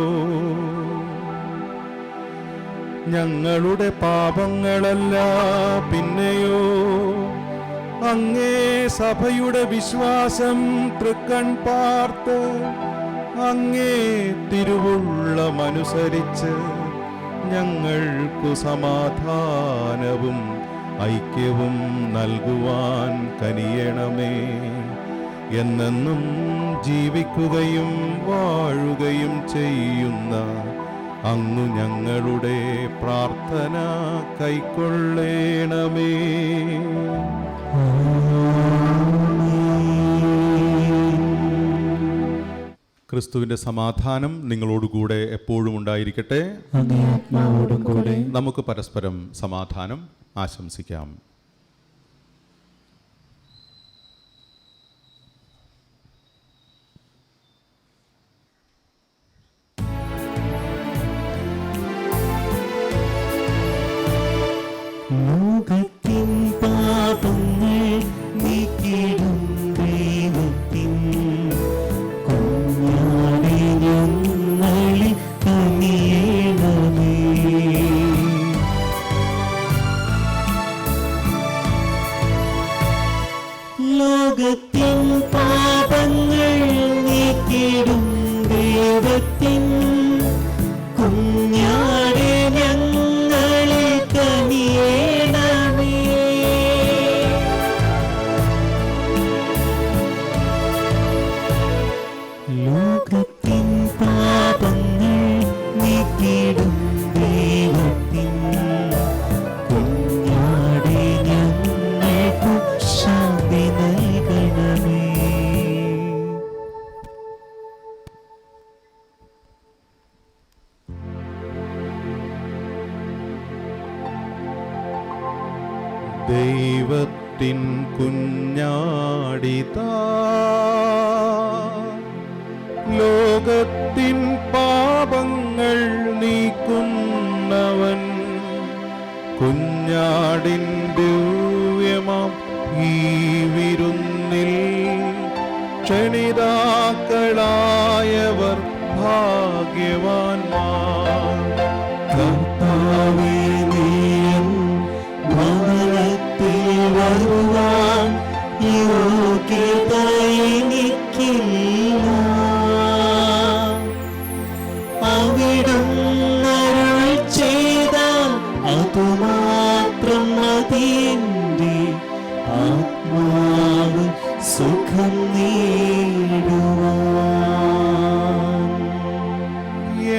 ഞങ്ങളുടെ പാപങ്ങളല്ല, പിന്നെയോ അങ്ങേ സഭയുടെ വിശ്വാസം തൃക്കൺ പാർത്ത് അങ്ങേ തിരുവുള്ളമനുസരിച്ച് ഞങ്ങൾക്കു സമാധാനവും ഐക്യവും നൽകുവാൻ കനിയണമേ. എന്നെന്നും ജീവിക്കുകയും വാഴുകയും ചെയ്യുന്ന അങ്ങു ഞങ്ങളുടെ പ്രാർത്ഥന കൈക്കൊള്ളേണമേ. ക്രിസ്തുവിൻ്റെ സമാധാനം നിങ്ങളോടുകൂടെ എപ്പോഴും ഉണ്ടായിരിക്കട്ടെ. അങ്ങേ ആത്മാവോടും കൂടെ. നമുക്ക് പരസ്പരം സമാധാനം ആശംസിക്കാം. ലോകത്തിൻ പാപങ്ങൾ നീക്കിടും ദൈവത്തിൻ കുഞ്ഞാടേ ഞങ്ങളിൽ കനിയണമേ. ലോകത്തിൻ പാപങ്ങൾ നീക്കിടും ദൈവത്തിൻ കുഞ്ഞാടേ ഞങ്ങളിൽ കനിയണമേ. ലോകത്തിൻ പാപങ്ങൾ നീക്കിടും ദൈവത്തിൻ കുഞ്ഞാടേ ഞങ്ങൾക്കു ശാന്തി നൽകണമേ. കുഞ്ഞാടിതാ ലോകത്തിൻ പാപങ്ങൾ നീക്കുന്നവൻ കുഞ്ഞാടിൻ ദിവ്യമാം ഈ വിരുന്നിൽ ക്ഷണിതാക്കളായവർ ഭാഗ്യവാന്മാർ. കർത്താവേ, നീയും ഭവനത്തിൽ വരുവാൻ യോഗ്യത എനിക്കില്ല. അവിടുന്ന് അരുൾ ചെയ്ത അതുമാത്രം മതി എൻ്റെ ആത്മാവ് സുഖം നേടുവാൻ.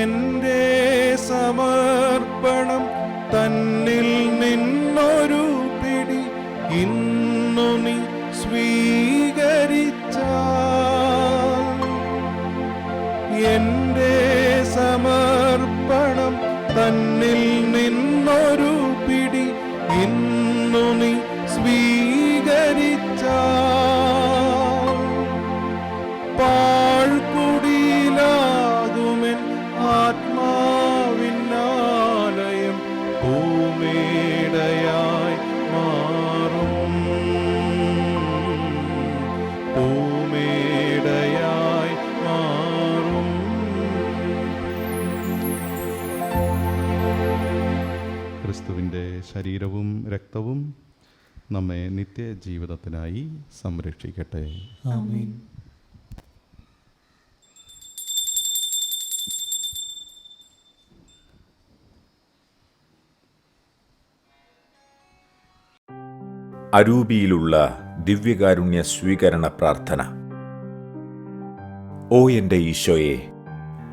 എന്റെ സമർപ്പണം തന്നിൽ നിന്നൊരു പിടി ഇന്നു നീ സ്വീകരിച്ചാൽ എന്റെ സമർപ്പണം തന്നിൽ നിന്നൊരു പിടി ഇന്നു നീ സ്വീകരിച്ചാൽ പാഴ്കുടിയിലാകുമെൻ ആത്മാവിനാലയം ഭൂമിയുടെയായി മാറും ഭൂമിയുടെയായി മാറും. ക്രിസ്തുവിൻ്റെ ശരീരവും രക്തവും നമ്മെ നിത്യജീവിതത്തിനായി സംരക്ഷിക്കട്ടെ. ആമേൻ. അരൂപിയിലുള്ള ദിവ്യകാരുണ്യ സ്വീകരണ പ്രാർത്ഥന. ഓ എൻ്റെ ഈശോയെ,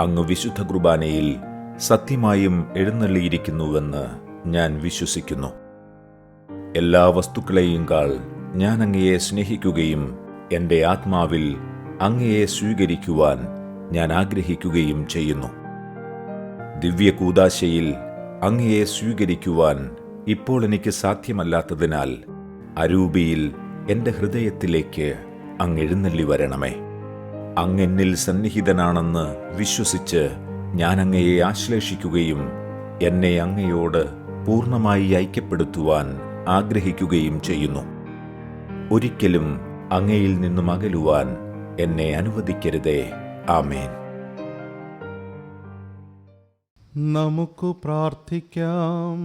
അങ്ങ് വിശുദ്ധ കുർബാനയിൽ സത്യമായും എഴുന്നള്ളിയിരിക്കുന്നുവെന്ന് ഞാൻ വിശ്വസിക്കുന്നു. എല്ലാ വസ്തുക്കളെയും കാൾ ഞാൻ അങ്ങയെ സ്നേഹിക്കുകയും എൻ്റെ ആത്മാവിൽ അങ്ങയെ സ്വീകരിക്കുവാൻ ഞാൻ ആഗ്രഹിക്കുകയും ചെയ്യുന്നു. ദിവ്യകൂദാശയിൽ അങ്ങയെ സ്വീകരിക്കുവാൻ ഇപ്പോൾ എനിക്ക് സാധ്യമല്ലാത്തതിനാൽ അരൂപിയിൽ എൻ്റെ ഹൃദയത്തിലേക്ക് അങ്ങ് എഴുന്നള്ളി വരണമേ. അങ്ങെന്നിൽ സന്നിഹിതനാണെന്ന് വിശ്വസിച്ച് ഞാൻ അങ്ങയെ ആശ്ലേഷിക്കുകയും എന്നെ അങ്ങയോട് പൂർണ്ണമായി ഐക്യപ്പെടുത്തുവാൻ ആഗ്രഹിക്കുകയും ചെയ്യുന്നു. ഒരിക്കലും അങ്ങയിൽ നിന്നും അകലുവാൻ എന്നെ അനുവദിക്കരുതേ. ആമേൻ. നമുക്ക് പ്രാർത്ഥിക്കാം.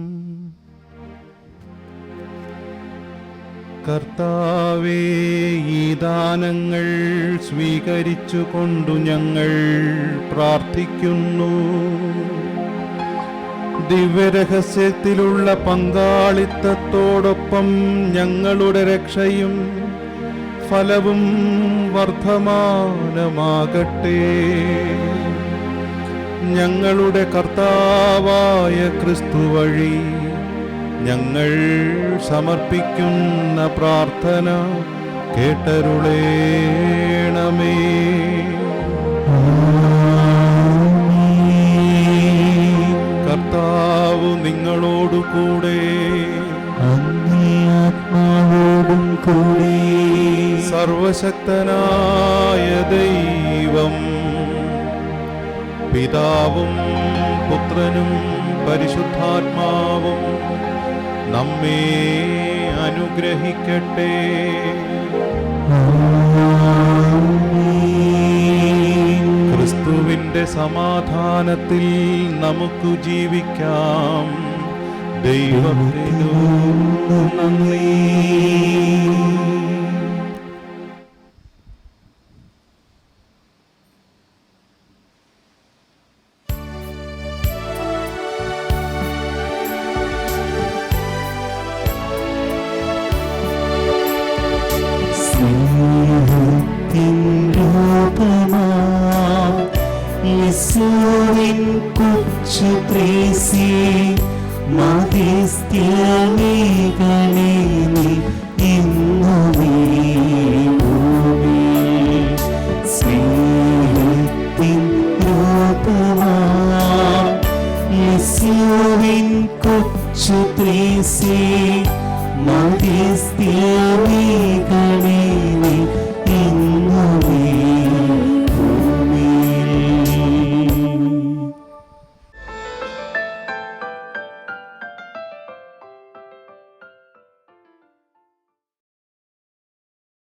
കർത്താവേ, ഈ ദാനങ്ങൾ സ്വീകരിച്ചുകൊണ്ടു ഞങ്ങൾ പ്രാർത്ഥിക്കുന്നു. ദിവ്യരഹസ്യത്തിലുള്ള പങ്കാളിത്തത്തോടൊപ്പം ഞങ്ങളുടെ രക്ഷയും ഫലവും വർദ്ധമാനമാകട്ടെ. ഞങ്ങളുടെ കർത്താവായ ക്രിസ്തു വഴി ഞങ്ങൾ സമർപ്പിക്കുന്ന പ്രാർത്ഥന കേട്ടരുളേണമേ. കർത്താവ് നിങ്ങളോടുകൂടെ, അങ്ങേ ആത്മാവോടും കൂടെ. സർവശക്തനായ ദൈവം പിതാവും പുത്രനും പരിശുദ്ധാത്മാവും നമ്മെ അനുഗ്രഹിക്കട്ടെ. ക്രിസ്തുവിന്റെ സമാധാനത്തിൽ നമുക്ക് ജീവിക്കാം. ദൈവത്തിനു നന്ദി.